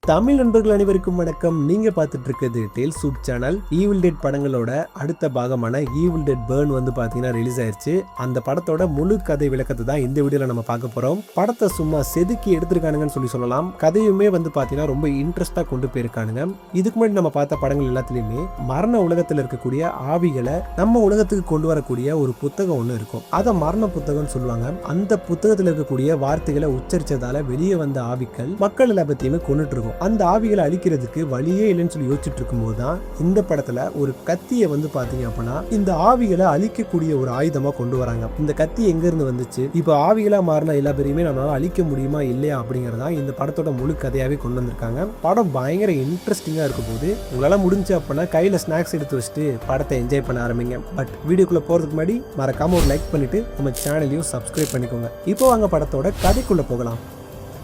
தமிழ் நண்பர்கள் அனைவருக்கும் வணக்கம். நீங்க பார்த்துட்டு இருக்கிறது tales suit channel. Evil dead படங்களோட அடுத்த பாகமான ஈவில் டெட் பர்ன் வந்து பாத்தீங்கன்னா ரிலீஸ் ஆயிருச்சு. அந்த படத்தோட முழு கதை விளக்கத்தை தான் இந்த வீடியோல நம்ம பார்க்க போறோம். படத்தை சும்மா செதுக்கி எடுத்திருக்கானுங்கன்னு சொல்லலாம். கதையுமே வந்து பாத்தீங்கன்னா ரொம்ப இன்ட்ரெஸ்டா கொண்டு போயிருக்கானுங்க. இதுக்கு முன்னாடி நம்ம பார்த்த படங்கள் எல்லாத்துலயுமே மரண உலகத்துல இருக்கக்கூடிய ஆவிகளை நம்ம உலகத்துக்கு கொண்டு வரக்கூடிய ஒரு புத்தகம் ஒண்ணு இருக்கும். அதை மரண புத்தகம்னு சொல்லுவாங்க. அந்த புத்தகத்துல இருக்கக்கூடிய வார்த்தைகளை உச்சரிச்சதால வெளியே வந்த ஆவிகள் மக்கள் எல்லாத்தையுமே கொண்டுட்டு இருக்கும். அந்த ஆவிகளை அழிக்கிறதுக்கு வழியே இல்லைன்னு சொல்லி யோசிச்சுட்டு இருக்கும் போதுதான் இந்த படத்துல ஒரு கத்தியை வந்து பாத்தீங்க அப்படின்னா இந்த ஆவிகளை அழிக்கக்கூடிய ஒரு ஆயுதமா கொண்டு வராங்க. இந்த கத்தி எங்க இருந்து வந்துச்சு, இப்ப ஆவிகளா மாறின எல்லா பேரையுமே நம்மளால அழிக்க முடியுமா இல்லையா அப்படிங்கறதா இந்த படத்தோட முழு கதையாவே கொண்டு வந்திருக்காங்க. படம் பயங்கர இன்ட்ரெஸ்டிங்கா இருக்கும் போது உங்களால முடிஞ்சு அப்படின்னா கையில ஸ்நாக்ஸ் எடுத்து வச்சுட்டு படத்தை என்ஜாய் பண்ண ஆரம்பிங்க. பட் வீடியோக்குள்ள போறதுக்கு முன்னாடி மறக்காம ஒரு லைக் பண்ணிட்டு நம்ம சேனலையும் சப்ஸ்கிரைப் பண்ணிக்கோங்க. இப்போ வாங்க படத்தோட கதைக்குள்ள போகலாம்.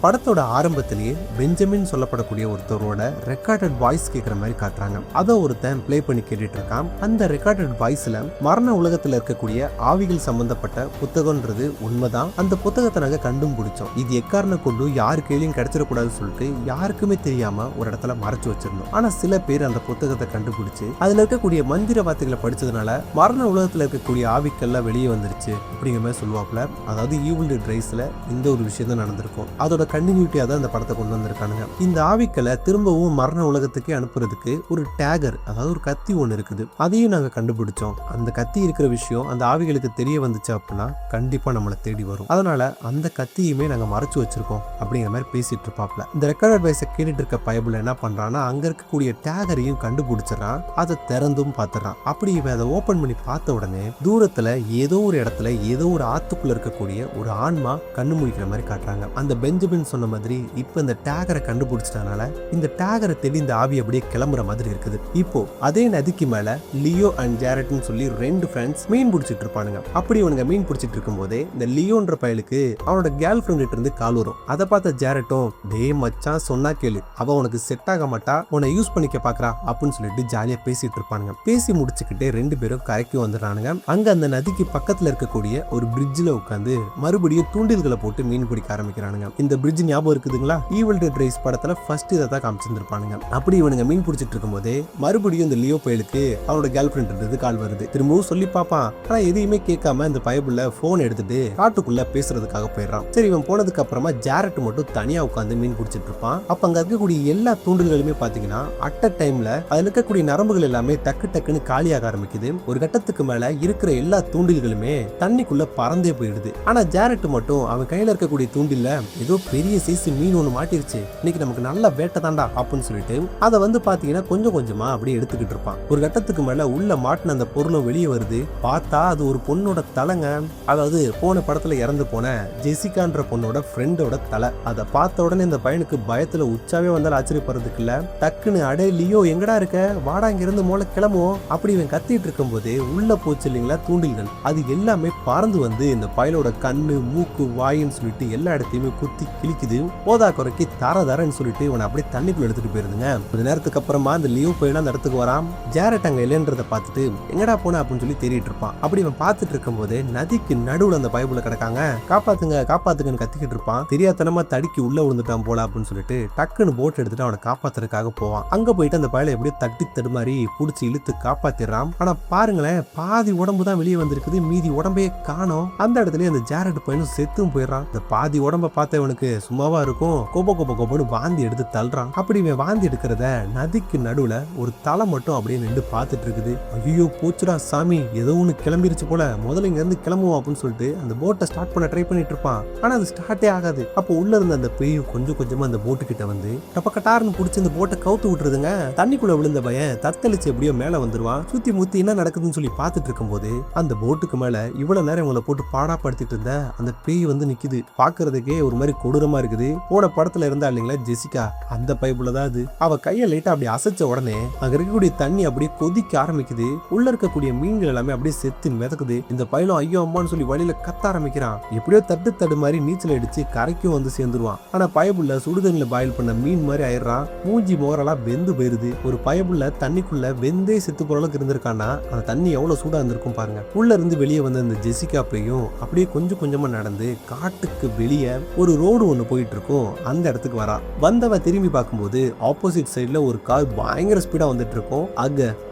படத்தோட ஆரம்பத்திலேயே பெஞ்சமின் சொல்லப்படக்கூடிய ஒருத்தரோட ரெக்கார்டட் வாய்ஸ் கேட்குற மாதிரி காட்டுறாங்க. அதை ஒருத்தன் பிளே பண்ணி கேட்டுட்டு இருக்கான். அந்த ரெக்கார்டட் வாய்ஸ்ல மரண உலகத்துல இருக்கக்கூடிய ஆவிகள் சம்பந்தப்பட்ட புத்தகம்ன்றது உண்மைதான். அந்த புத்தகத்தை நாங்க கண்டும் பிடிச்சோம். இது எக்காரணம் கொண்டு யாரு கையிலையும் கிடைச்சிடக்கூடாதுன்னு சொல்லிட்டு யாருக்குமே தெரியாம ஒரு இடத்துல மறைச்சு வச்சிருந்தோம். ஆனா சில பேர் அந்த புத்தகத்தை கண்டுபிடிச்சு அதுல இருக்கக்கூடிய மந்திர வார்த்தைகளை படிச்சதுனால மரண உலகத்துல இருக்கக்கூடிய ஆவிக்கள்லாம் வெளியே வந்துருச்சு அப்படிங்கிற மாதிரி சொல்லுவாப்புல. அதாவது ஈவில் டெட் ரைஸ்ல இந்த ஒரு விஷயம் தான் நடந்திருக்கும். அதோட கண்டினியூட்டியா தான் இந்த படத்தை கொண்டு வந்திருக்கானுங்க. இந்த ஆவிக்களை திரும்பவும் மரண உலகத்துக்கே அனுப்புறதுக்கு ஒரு டேகர், அதாவது ஒரு கத்தி ஒண்ணு இருக்குது. அதையும் நாங்க கண்டுபிடிச்சோம். அந்த கத்தி இருக்கிற விஷயம் அந்த ஆவிகளுக்கு தெரிய வந்துச்சு அப்படின்னா கண்டிப்பா நம்மளை தேடி வரும். அதனால அந்த கத்தியுமே நாங்க மறைச்சு வச்சிருக்கோம் அப்படிங்கிற மாதிரி பேசிட்டு இருப்பாப்ல. இந்த ரெக்கார்டட் வாய்ஸை கேட்டுட்டு இருக்க பயபுல என்ன பண்றான்னா அங்க இருக்கக்கூடிய டேகரையும் கண்டுபிடிச்சிடறான். அதை திறந்தும் பாத்துறான். அப்படி இவன் அதை ஓபன் பண்ணி பார்த்த உடனே தூரத்துல ஏதோ ஒரு இடத்துல ஏதோ ஒரு ஆத்துக்குள்ள இருக்கக்கூடிய ஒரு ஆன்மா கண்ணு முழிக்கிற மாதிரி காட்டுறாங்க. அந்த பெஞ்சமின் சொன்ன மாதிரி இப்ப இந்த டேகரை கண்டுபிடிச்சிட்டனால இந்த டேகரை தேடி இந்த ஆவி அப்படியே கிளம்புற மாதிரி இருக்குது. இப்போ அதே நதிக்கு மேல லியோ அண்ட் ஜாரெட்னு சொல்லி ரெண்டு ஃப்ரெண்ட்ஸ் மீன் பிடிச்சிட்டு இருப்பானுங்க. அப்படி இவனுங்க மீன் பிடிச்சிட்டு இருக்கும் போதே இந்த லியோன்ற பயலுக்கு அவனோட கேர்ள் ஃப்ரெண்ட் இருந்து கால் வரும். அதை பார்த்த ஜாரெட்டும் டே மச்சான் சொன்னா கேளு, அவ உனக்கு செட் ஆக மாட்டா, உன்னை யூஸ் பண்ணிக்க பாக்குறா அப்படின்னு சொல்லிட்டு ஜாலியா பேசிட்டு இருப்பானுங்க. பேசி முடிச்சுக்கிட்டே ரெண்டு பேரும் கரைக்கு வந்துடுறானுங்க. அங்க அந்த நதிக்கு பக்கத்துல இருக்கக்கூடிய ஒரு பிரிட்ஜ்ல உட்காந்து மறுபடியும் தூண்டில்களை போட்டு மீன் பிடிக்க ஆரம்பிக்கிறானுங்க. இந்த பிரிட்ஜ் ஞாபகம் இருக்குதுங்களா? ஈவில் டெட் ரைஸ் படத்துல ஃபர்ஸ்ட் இதை தான் காமிச்சிருப்பானுங்க. அப்படி இவனுங்க மீன் பிடிச்சிட்டு இருக்கும் போதே மறுபடியும் இந்த லியோ பயலுக்கு அவனோட கேர்ள் ஃப்ரெண்ட் கால் வருது. திரும்பவும் சொல்லி பாப்பான். ஆனா எதையுமே கேட்காம இந்த பயபுள்ள போன் எடுத்துட்டு காட்டுக்குள்ள பேசுறதுக்காக போயிடுறான். சரி, இவன் போனதுக்கு அப்புறமா ஜாரெட் மட்டும் தனியா உட்காந்து மீன் பிடிச்சிட்டு இருப்பான். அப்ப அங்க இருக்கக்கூடிய எல்லா தூண்டுகளுமே பாத்தீங்கன்னா அட் அ டைம்ல அதுல இருக்கக்கூடிய நரம்புகள் எல்லாமே டக்கு டக்குன்னு காலியாக ஆரம்பிக்குது. ஒரு கட்டத்துக்கு மேல இருக்கிற எல்லா தூண்டில்களுமே தண்ணிக்குள்ள பறந்தே போயிடுது. ஆனா ஜாரெட் மட்டும் அவன் கையில இருக்கக்கூடிய தூண்டில்ல ஏதோ பெரிய சைஸ் மீன் ஒண்ணு மாட்டிருச்சு, இன்னைக்கு நமக்கு நல்ல வேட்டை தாண்டா அப்படின்னு சொல்லிட்டு அதை வந்து பாத்தீங்கன்னா கொஞ்சம் கொஞ்சமா அப்படியே எடுத்துக்கிட்டு இருப்பான். ஒரு கட்டத்துக்கு மேல உள்ள மாட்டின அந்த பொருளும் வெளியே வருது. பார்த்தா அது ஒரு பொண்ணோட தலைங்க. அதாவது போன படத்துல இறந்து போன ஜெசிகான்ற பொண்ணோட ஃப்ரெண்டோட தலை. அதை பார்த்த உடனே இந்த பையனுக்கு பயத்துல உச்சாவே வந்தாலும் ஆச்சரியப்படுறதுக்கு இல்ல. டக்குன்னு அடே லியோ எங்கடா இருக்க, வாடா இங்க இருந்து மூல கிளம்புவோம் அப்படி இவன் கத்திட்டு இருக்கும் போது உள்ள போச்சு இல்லைங்களா தூண்டில்கள். அது எல்லாமே பறந்து வந்து இந்த பயலோட கண்ணு மூக்கு வாயின்னு சொல்லிட்டு எல்லா இடத்தையுமே குத்தி கிழிக்குது. போதா குறைக்கு தரன்னு சொல்லிட்டு இவனை அப்படியே தண்ணிக்குள்ள எடுத்துட்டு போயிருதுங்க. கொஞ்ச நேரத்துக்கு அப்புறமா அந்த லியோ போயினா அந்த இடத்துக்கு வரான். ஜாரெட் அங்க இல்லைன்றதை பார்த்துட்டு எங்கடா போன அப்படின்னு சொல்லி தேடிட்டு இருப்பான். அப்படி இவன் பார்த்துட்டு இருக்கும் போது நதிக்கு நடுவுல அந்த பயபுல கிடக்காங்க. காப்பாத்துங்க காப்பாத்துங்கன்னு கத்திக்கிட்டு இருப்பான். தெரியாதனமா தடுக்கி உள்ள விழுந்துட்டான் போல அப்படின்னு சொல்லிட்டு டக்குன்னு போட் எடுத்துட்டு அவனை காப்பாத்துறதுக்காக போவான். அங்க போயிட்டு அந்த பயலை எப்படியோ தட்டி தடுமாறி புடிச்சு இழுத்து காப்பாத்திடுறான். ஆனா பாருங்களேன், பாதி உடம்பு தான் வெளியே வந்திருக்குது, மீதி உடம்பே காணோம். அந்த இடத்துல அந்த ஜாரெட் பையனும் செத்தும் போயிடறான். இந்த பாதி உடம்ப பார்த்த இவனுக்கு சும்மாவா இருக்கும், கோபன்னு வாந்தி எடுத்து தள்ளுறான். அப்படி இவன் வாந்தி எடுக்கிறத நதிக்கு நடுவுல ஒரு தலை மட்டும் அப்படியே நின்று பார்த்துட்டு இருக்குது. ஐயோ போச்சுடா சாமி, ஏதோ ஒண்ணு கிளம்பிருச்சு போல, முதல்ல இங்க இருந்து கிளம்புவோம் அப்படின்னு சொல்லிட்டு அந்த போட்டை ஸ்டார்ட் பண்ண ட்ரை பண்ணிட்டு இருப்பான். ஆனா அது ஸ்டார்ட்டே ஆகாது. அப்போ உள்ள இருந்த அந்த பேயும் கொஞ்சம் கொஞ்சமா அந்த போட்டு கிட்ட வந்து டப்பக்கட்டார்னு புடிச்சு அந்த போட்டை கவுத்து விட்டுருதுங்க. தண்ணிக்குள்ள விழுந்த பையன் தத்தளிச்சு எப்படியோ மேல வந்துருவான். சுத்தி முத்தி என்ன நடக்குதுன்னு சொல்லி பார்த்துட்டு இருக்கும் போது அந்த போட்டுக்கு மேல இவ்வளவு நேரம் இவங்களை போட்டு பாடாப்படுத்திட்டு இருந்த அந்த பேய் வந்து நிக்குது. பாக்குறதுக்கே ஒரு மாதிரி கொடூரமா இருக்குது. போன படத்துல இருந்தா இல்லைங்களா ஜெசிகா, அந்த பைப்புலதான் அது. அவ கைய லைட்டா அப்படி அசைச்ச உடனே அங்க இருக்கக்கூடிய தண்ணி அப்படியே கொதிக்க ஆரம்பிக்குது. உள்ள இருக்கக்கூடிய மீன்கள் எல்லாமே அப்படியே செத்து மிதக்குது. இந்த பையனும் ஐயோ அம்மான்னு சொல்லி வழியில கத்த ஆரம்பிக்கிறான். எப்படியோ தட்டு மாதிரி நீச்சல் அடிச்சு கரைக்கும் வந்து சேர்ந்துருவான். ஆனா பயபுள்ள சுடுதண்ணில பாயில் பண்ண மீன் மாதிரி ஆயிடுறான். மூஞ்சி மோரெல்லாம் வெந்து போயிருது. ஒரு பயபுள்ள தண்ணிக்குள்ள வெந்தே செத்து போற அளவுக்கு இருந்திருக்கான்னா அந்த தண்ணி எவ்வளவு சூடா இருந்திருக்கும் பாருங்க. உள்ள இருந்து வெளியே வந்த இந்த ஜெசிகா பையும் அப்படியே கொஞ்சம் கொஞ்சமா நடந்து காட்டுக்கு வெளியே ஒரு ரோடு ஒன்று போயிட்டு இருக்கும். அந்த இடத்துக்கு வரா. வந்தவ திரும்பி பார்க்கும்போது ஆப்போசிட் சைட்ல ஒரு கார் பயங்கர ஸ்பீடா வந்துட்டு இருக்கும்.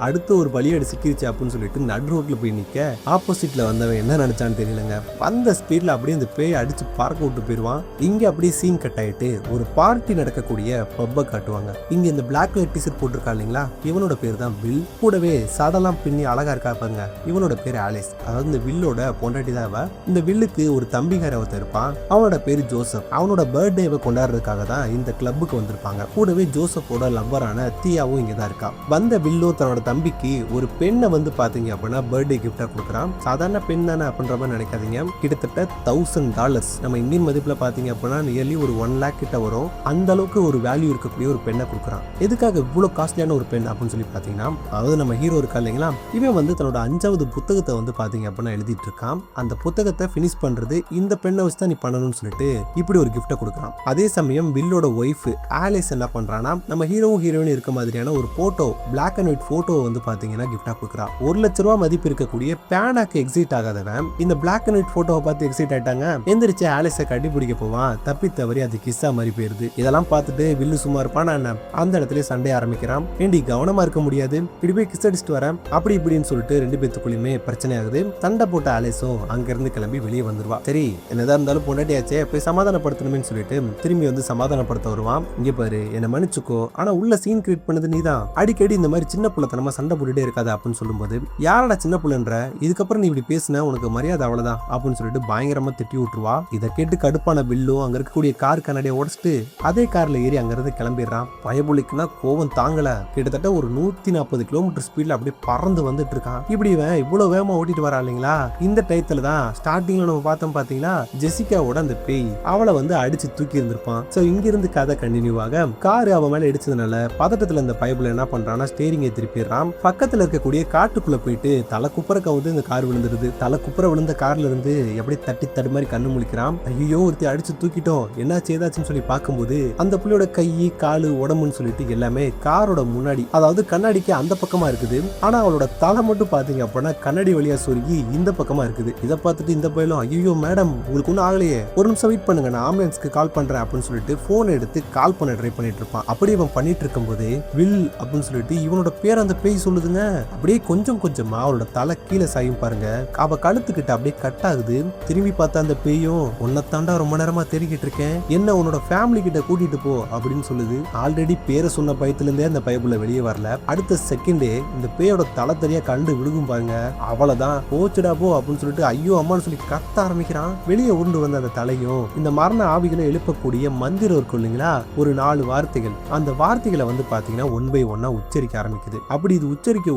அடுத்து ஒரு பலியடி சிக்கிருச்சு அப்படின்னு சொல்லிட்டு நடு ரோட்ல போய் நிக்க ஆப்போசிட்ல வந்தவன் என்ன நினைச்சான்னு தெரியலங்க. வந்த ஸ்பீட்ல அப்படியே அந்த பேய் அடிச்சு பார்க்க விட்டு போயிருவான். இங்க அப்படியே சீன் கட் ஆயிட்டு ஒரு பார்ட்டி நடக்கக்கூடிய பப்பை காட்டுவாங்க. இங்க இந்த பிளாக் கலர் டிஷர்ட் போட்டிருக்கா இல்லைங்களா, இவனோட பேர் தான் வில். கூடவே சடலாம் பின்னி அழகா இருக்காப்பாங்க, இவனோட பேர் ஆலிஸ். அதாவது இந்த வில்லோட பொண்டாட்டி தான் அவ. இந்த வில்லுக்கு ஒரு தம்பிகார ஒருத்தர் இருப்பான், அவனோட பேரு ஜோசப். அவனோட பர்த்டேவை கொண்டாடுறதுக்காக தான் இந்த கிளப்புக்கு வந்திருப்பாங்க. கூடவே ஜோசப்போட லவ்வரான தியாவும் இங்கதான் இருக்கா. வந்த வில்லோ தன்னோட தம்பிக்கு ஒரு பெண்ணை வந்து பாத்தீங்க அப்படின்னா பர்த்டே கிஃப்டா கொடுக்குறான். சாதாரண பெண் தானே அப்படின்ற மாதிரி நினைக்காதீங்க. கிட்டத்தட்ட $1000 நம்ம இந்தியன் மதிப்புல பாத்தீங்க அப்படின்னா நியர்லி ஒரு 1 lakh கிட்ட வரும். அந்த அளவுக்கு ஒரு வேல்யூ இருக்கக்கூடிய ஒரு பெண்ணை கொடுக்குறான். எதுக்காக இவ்வளவு காஸ்ட்லியான ஒரு பெண் அப்படின்னு சொல்லி பாத்தீங்கன்னா, அதாவது நம்ம ஹீரோ இருக்கா இல்லைங்களா, இவன் வந்து தன்னோட 5வது புத்தகத்தை வந்து பாத்தீங்க அப்படின்னா எழுதிட்டு இருக்கான். அந்த புத்தகத்தை பினிஷ் பண்றது இந்த பெண்ணை வச்சு தான் நீ பண்ணணும்னு சொல்லிட்டு இப்படி ஒரு கிஃப்ட்டை கொடுக்குறான். அதே சமயம் வில்லோட ஒய்ஃப் ஆலிஸ் என்ன பண்றான்னா, நம்ம ஹீரோவும் ஹீரோயின் இருக்க மாதிரியான ஒரு photo, black and white photo வந்து பாத்தீங்கன்னா கிஃப்டா கொடுக்குறான். $1,00,000 மதிப்பு இருக்கக்கூடிய பேனாக்கு எக்ஸிட் ஆகாதவன் இந்த பிளாக் அண்ட் ஒயிட் போட்டோவை பார்த்து எக்ஸைட் ஆயிட்டாங்க. எந்திரிச்சு ஆலிஸை கட்டி பிடிக்க போவான். தப்பி தவறி அது கிஸ்ஸா மாதிரி போயிருது. இதெல்லாம் பார்த்துட்டு வில்லு சும்மா இருப்பான். அந்த இடத்துல சண்டை ஆரம்பிக்கிறான். ஏண்டி கவனமா இருக்க முடியாது, இப்படி போய் கிஸ் அடிச்சுட்டு வரேன் அப்படி இப்படின்னு சொல்லிட்டு 2 பேத்துக்குள்ளயுமே பிரச்சனை ஆகுது. சண்டை போட்ட ஆலிஸும் அங்க இருந்து கிளம்பி வெளியே வந்துருவா. சரி என்னதான் இருந்தாலும் பொண்டாட்டியாச்சே, போய் சமாதானப்படுத்தணும்னு சொல்லிட்டு திரும்பி வந்து சமாதானப்படுத்த வருவான். இங்க பாரு, என்ன மன்னிச்சுக்கோ, ஆனா உள்ள சீன் கிரியேட் பண்ணது நீதான். அடிக்கடி இந்த மாதிரி சின்ன புள்ளத்தனமா சண்டை போட்டுட்டே இருக்காது அப்படின்னு சொல்லும்போது, யாரடா சின்ன புள்ளன்ற, இதுக்கப்புறம் நீ இப்படி பேசின உனக்கு மரியாதை அவ்வளவுதான் அப்படின்னு சொல்லிட்டு பயங்கரமா திட்டி விட்டுருவா. இதை கேட்டு கடுப்பான வில்லும் அங்க இருக்கக்கூடிய கார் கண்ணாடியை உடைச்சிட்டு அதே கார்ல ஏறி அங்க இருந்து கிளம்பிடுறான். பயபுலிக்குன்னா கோவம் தாங்கல. கிட்டத்தட்ட ஒரு 140 கிலோமீட்டர் ஸ்பீட்ல அப்படியே பறந்து வந்துட்டு இருக்கான். இப்படி இவ்வளவு வேகமா ஓட்டிட்டு வரா இல்லைங்களா. இந்த டைத்துல தான் ஸ்டார்டிங்ல நம்ம பார்த்தோம் பாத்தீங்களா, ஜெசிகாவோட அந்த பேய் அவளை வந்து அடிச்சு தூக்கி இருந்திருப்பான். சோ இங்க இருந்து கதை கண்டினியூவாக காரு அவன் மேல இடிச்சதுனால பதட்டத்துல இந்த பைபிள் என்ன பண்றான்னா ஸ்டேரிங்கை திருப்பிடுறான். பக்கத்துல இருக்கக்கூடிய காட்டுக்குள்ள போயிட்டு தலை குப்புற கவுந்து இந்த கார் விழுந்துருது. தலை குப்புற விழுந்த கார்ல இருந்து எப்படி தட்டி தடு மாதிரி கண்ணு முழிக்கிறான். ஐயோ ஒருத்தி அடிச்சு தூக்கிட்டோம், என்னாச்சு ஏதாச்சுன்னு சொல்லி பார்க்கும்போது அந்த புள்ளியோட கை காலு உடம்புன்னு சொல்லிட்டு எல்லாமே காரோட முன்னாடி, அதாவது கண்ணாடிக்கு அந்த பக்கமா இருக்குது. ஆனா அவளோட தலை மட்டும் பாத்தீங்க அப்படின்னா கண்ணாடி வழியா சொருகி இந்த பக்கமா இருக்குது. இதை பார்த்துட்டு இந்த பையலும் ஐயோ மேடம் உங்களுக்கு ஒன்னும் ஆகலையே, ஒரு நிமிஷம் வெயிட் பண்ணுங்க, நான் ஆம்புலன்ஸ்க்கு கால் பண்றேன் அப்படின்னு சொல்லிட்டு போன் எடுத்து கால் பண்ண ட்ரை பண்ணிட்டு இருப்பான். அப்படி இவன் பண்ணிட்டு இருக்கும் போதே வில் அப்படின்னு சொல்லிட்டு இவனோட பேர் அந்த பேய் சொல்லுதுங்க. அப்படியே கொஞ்சம் கொஞ்சமா அவளோட தலை கீழே சாயும் பாருங்க. அவ கழுத்துக்கிட்ட அப்படியே கட் ஆகுது. திரும்பி பார்த்தா அந்த பேயும் உன்னை தாண்டா ரொம்ப நேரமா தேடிக்கிட்டு இருக்கேன், என்ன உன்னோட ஃபேமிலி கிட்ட கூட்டிட்டு போ அப்படின்னு சொல்லுது. ஆல்ரெடி பேரை சொன்ன பயத்துல இருந்தே அந்த பைபிள்ல வெளியே வரல. அடுத்த செகண்டே இந்த பேயோட தலை தெரியா கண்டு விழுகும் பாருங்க. அவ்வளவுதான் போச்சுடா போ அப்படின்னு சொல்லிட்டு ஐயோ அம்மான்னு சொல்லி கத்த ஆரம்பிக்கிறான். வெளியே உருண்டு வந்த அந்த தலையும் இந்த மரண ஆவிகளை எழுப்பக்கூடிய மந்திரம் இருக்கும் இல்லைங்களா, ஒரு 4 வார்த்தைகள், அந்த வார்த்தைகளை வந்து பாத்தீங்கன்னா 1 by 1 உச்சரிக்க ஆரம்பிக்குது. அப்படி இது உச்சரிக்க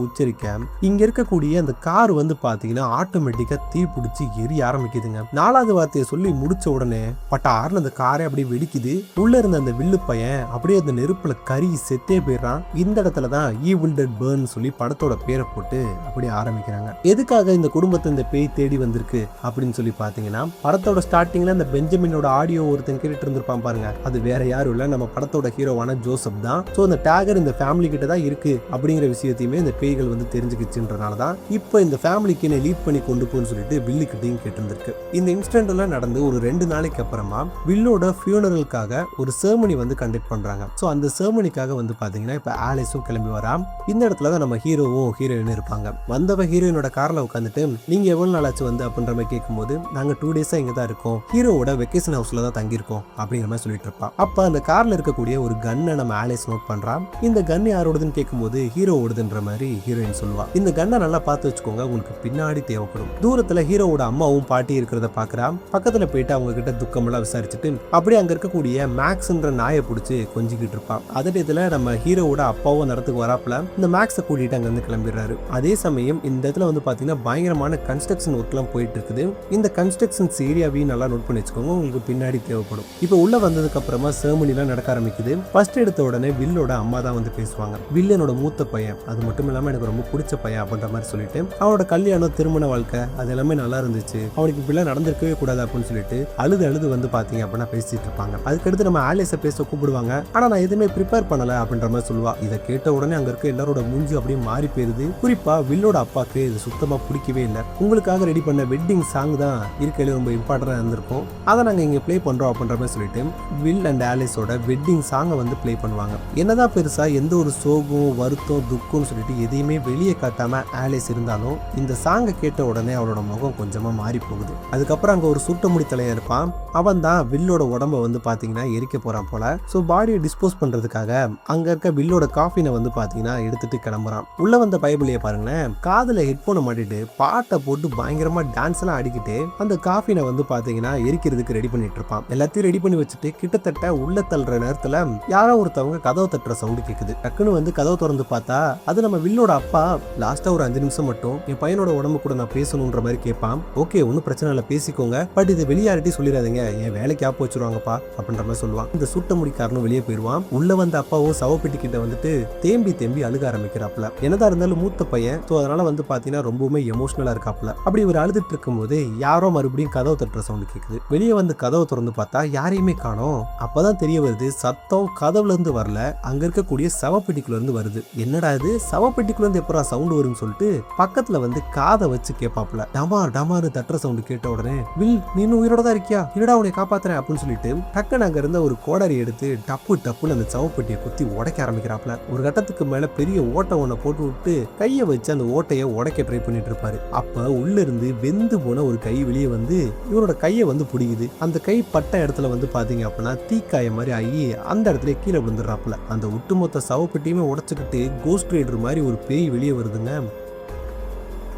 இங்க இருக்கக்கூடிய அந்த கார் வந்து பாத்தீங்கன்னா ஆட்டோமேட்டிக்கா தீ பிடிச்சி எரிய ஆரம்பிக்குதுங்க. 4வது வார்த்தையை சொல்லி முடிச்ச உடனே பட்டார்னு அந்த காரை அப்படியே வெடிக்குது. உள்ள இருந்த அந்த வில்லு பையன் அப்படியே அந்த நெருப்புல கருகி செத்தே போயிடுறான். இந்த இடத்துலதான் ஈவில் டெட் பர்ன் சொல்லி படத்தோட பேரை போட்டு அப்படியே ஆரம்பிக்கிறாங்க. எதுக்காக இந்த குடும்பத்தை இந்த பேய் தேடி வந்திருக்கு அப்படின்னு சொல்லி பாத்தீங்கன்னா, படத்தோட ஸ்டார்டிங்ல இந்த பெஞ்சமினோட ஆடியோ ஒருத்தன் கேட்டுட்டு இருந்திருப்பான் பாருங்க, அது வேற யாரும் இல்ல நம்ம படத்தோட ஹீரோவான ஜோசப் தான். சோ இந்த டேகர் இந்த ஃபேமிலி கிட்ட தான் இருக்கு அப்படிங்கிற விஷயத்தையுமே இந்த பேய்கள் வந்து தெரிஞ்சுக்கிச்சுன்றனாலதான் இப்போ இந்த ஃபேமிலிக்கு என்ன லீட் பண்ணி கொண்டு போன்னு சொல்லிட்டு வில்லு கிட்டையும் கேட்டிருந்திருக்கு. இந்த இன்சிடென்ட் எல்லாம் நடந்து ஒரு 2 நாளைக்கு அப்புறமா வில்லோட ஃபியூனரலுக்காக ஒரு செர்மனி வந்து கண்டக்ட் பண்றாங்க. சோ அந்த செர்மனிக்காக வந்து பாத்தீங்கன்னா இப்ப ஆலிஸும் கிளம்பி வரா. இந்த இடத்துல தான் நம்ம ஹீரோவும் ஹீரோயினும் இருப்பாங்க. வந்தவ ஹீரோயினோட கார்ல உட்காந்துட்டு நீங்க எவ்வளவு நாளாச்சு வந்து அப்படின்ற மாதிரி கேட்கும்போது, நாங்க 2 டேஸா இங்க தான் இருக்கோம், ஹீரோவோட வெக்கேஷன் ஹவுஸ்ல தான் தங்கியிருக்கோம் அப்படிங்கிற மாதிரி சொல்லிட்டு இருப்பா. அப்ப அந்த கார்ல இருக்கக்கூடிய ஒரு கன்னை நம்ம ஆலிஸ் நோட் பண்றான். இந்த கன் யாரோடதுன்னு கேட்கும்போது ஹீரோவோடதுன்ற மாதிரி ஹீரோயின் சொல்லுவா. இந்த கன்னை நல்லா பார்த்து வச்சுக்கோங்க, உங்களுக்கு பின்னாடி தேவைப்படும். தூரத்துல ஹீரோவோட அம்மாவும் பாட்டி இருக்கிறத பாக்குறா. பக்கத்துல போயிட்டு அவங்க கிட்ட துக்கமெல்லாம் விசாரிச்சுட்டு அப்படியே அங்க இருக்கக்கூடிய மேக்ஸ்ன்ற நாயை பிடிச்சி கொஞ்சிக்கிட்டு இருப்பான். அதே இடத்துல நம்ம ஹீரோவோட அப்பாவும் அந்த இடத்துக்கு வராப்புல இந்த மேக்ஸை கூட்டிட்டு அங்க இருந்து கிளம்பிடுறாரு. அதே சமயம் இந்த இடத்துல வந்து பாத்தீங்கன்னா பயங்கரமான கன்ஸ்ட்ரக்ஷன் ஒர்க் எல்லாம் போயிட்டு இருக்குது. இந்த கன்ஸ்ட்ரக்ஷன்ஸ் ஏரியாவையும் நல்லா நோட் பண்ணி வச்சுக்கோங்க, உங்களுக்கு பின்னாடி தேவைப்படும். இப்போ உள்ள வந்ததுக்கு அப்புறமா செர்மனி எல்லாம் நடக்க ஆரம்பிக்குது. ஃபர்ஸ்ட் எடுத்த உடனே வில்லோட அம்மா தான் வந்து பேசுவாங்க. வில்லனோட மூத்த பையன், அது மட்டும் இல்லாம எனக்கு ரொம்ப பிடிச்ச பையன் அப்படின்ற மாதிரி சொல்லிட்டு அவனோட கல்யாணம் திருமண வாழ்க்கை அது எல்லாமே நல்லா இருந்துச்சு, அவனுக்கு இப்படிலாம் நடந்திருக்கவே கூடாது அப்படின்னு சொல்லிட்டு அழுது வந்து பாத்தீங்க அப்படின்னா பேசிட்டு இருப்பாங்க. அதுக்கடுத்து நம்ம ஆலிஸை பேச கூப்பிடுவாங்க. ஆனா நான் எதுவுமே ப்ரிப்பேர் பண்ணல அப்படின்ற மாதிரி சொல்லுவா. இதை கேட்ட உடனே அங்க இருக்க எல்லாரோட மூஞ்சி அப்படியே மாறி போயிருது. குறிப்பா வில்லோட அப்பாக்கு இது சுத்தமா பிடிக்கவே இல்லை. உங்களுக்காக ரெடி பண்ண வெட்டிங் சாங் தான் இருக்கல ரொம்ப இம்பார்ட்டன்டா இருந்திருக்கும், அதை நாங்க இங்க பிளே பண்றோம் அப்படின்ற மாதிரி சொல்லிட்டு வில் அண்ட் ஆலிஸோட வெட்டிங் சாங்கை வந்து ப்ளே பண்ணுவாங்க. என்னதான் பெருசா எந்த ஒரு சோகம் வருத்தம் துக்கம்னு சொல்லிட்டு எதையுமே வெளியே காட்டாம ஆலிஸ் இருந்தாலும் இந்த சாங்கை கேட்ட உடனே அவளோட முகம் கொஞ்சமா மாறி போகுது. அதுக்கப்புறம் அங்க ஒரு சுட்ட முடி தலையா இருப்பான். அவன் தான் வில்லோட உடம்ப வந்து பாத்தீங்கன்னா எரிக்க போறான் போல. ஸோ பாடியை டிஸ்போஸ் பண்றதுக்காக அங்க இருக்க வில்லோட காஃபினை வந்து பாத்தீங்கன்னா எடுத்துட்டு கிளம்புறான். உள்ள வந்த பைபிளையே பாருங்களேன், காதுல ஹெட்போனை மாட்டிட்டு பாட்டை போட்டு பயங்கரமா டான்ஸ் எல்லாம் ஆடிக்கிட்டு அந்த காஃபினை வந்து பாத்தீங்கன்னா எரிக்கிறதுக்கு ரெடி பண்ணிட்டு இருப்பான். எல்லாத்தையும் ரெடி பண்ணி வச்சுட்டு கிட்டத்தட்ட உள்ள தள்ளுற நேரத்துல யாரோ ஒருத்தவங்க கதவை தட்டுற சவுண்டு கேக்குது. டக்குன்னு வந்து கதவை திறந்து பார்த்தா அது நம்ம வில்லோட அப்பா. லாஸ்டா ஒரு 5 நிமிஷம் மட்டும் என் பையனோட உடம்பு கூட நான் பேசணுன்ற மாதிரி கேட்பான். ஓகே, ஒன்னும் பிரச்சனை இல்லை, பேசிக்கோங்க, பட் இது வெளியாரிட்டி சொல்லிடாதீங்க, என் வேலைக்கு ஆப்பு வச்சிருவாங்கப்பா அப்படின்ற மாதிரி சொல்லுவான். இந்த சுட்ட முடிக்காரனும் வெளியே போயிடுவான். உள்ள வந்த அப்பாவும் சவப்பெட்டி கிட்ட வந்துட்டு தேம்பி அழுக ஆரம்பிக்கிறாப்ல. என்னதான் இருந்தாலும் மூத்த பையன், ஸோ அதனால வந்து பாத்தீங்கன்னா ரொம்பவுமே எமோஷனலா இருக்காப்ல. அப்படி இவர் அழுதுட்டு இருக்கும் போது யாரோ மறுபடியும் கதவை தட்டுற சவுண்டு கேக்குது. வெளியே வந்து கதவை திறந்து பார்த்தா யாரையுமே காணோம். அப்பதான் தெரிய வருது சத்தம் கதவுல இருந்து வரல, அங்க இருக்கக்கூடிய சவப்பெட்டிக்குள்ள இருந்து வருது. என்னடா இது, சவப்பெட்டிக்குள்ள இருந்து எப்பரா சவுண்ட் வரும்னு சொல்லிட்டு பக்கத்துல வந்து காதை வச்சு கேட்பாப்ல. டமார் டமாரு தட்டுற சவுண்டு கேட்ட உடனே வில், நீ உயிரோட தான் இருக்கியா, என்னடா உன்னை காப்பாத்துறேன் அப்படின்னு சொல்லிட்டு டக்குன்னு அங்க இருந்த ஒரு கோடாரி எடுத்து டப்புன்னு அந்த சவப்பெட்டியை குத்தி உடைக்க ஆரம்பிக்கிறாப்ல. ஒரு கட்டத்துக்கு மேல பெரிய ஓட்டை ஒன்ன போட்டு விட்டு கையை வச்சு அந்த ஓட்டையை உடைக்க ட்ரை பண்ணிட்டு இருப்பாரு. அப்ப உள்ள இருந்து வெந்து போன ஒரு கை வெளியே வந்து இவரோட கையை வந்து பிடிக்குது. அந்த கை பட்ட இடத்துல வந்து பாத்தீங்க அப்படின்னா தீக்காய மாதிரி ஆகி அந்த இடத்துல கீழே விழுந்துடுறாப்புல. அந்த ஒட்டுமொத்த சவப்பெட்டியுமே உடைச்சுக்கிட்டு கோஸ்ட் ரைடர் மாதிரி ஒரு பேய் வெளியே வருதுங்க.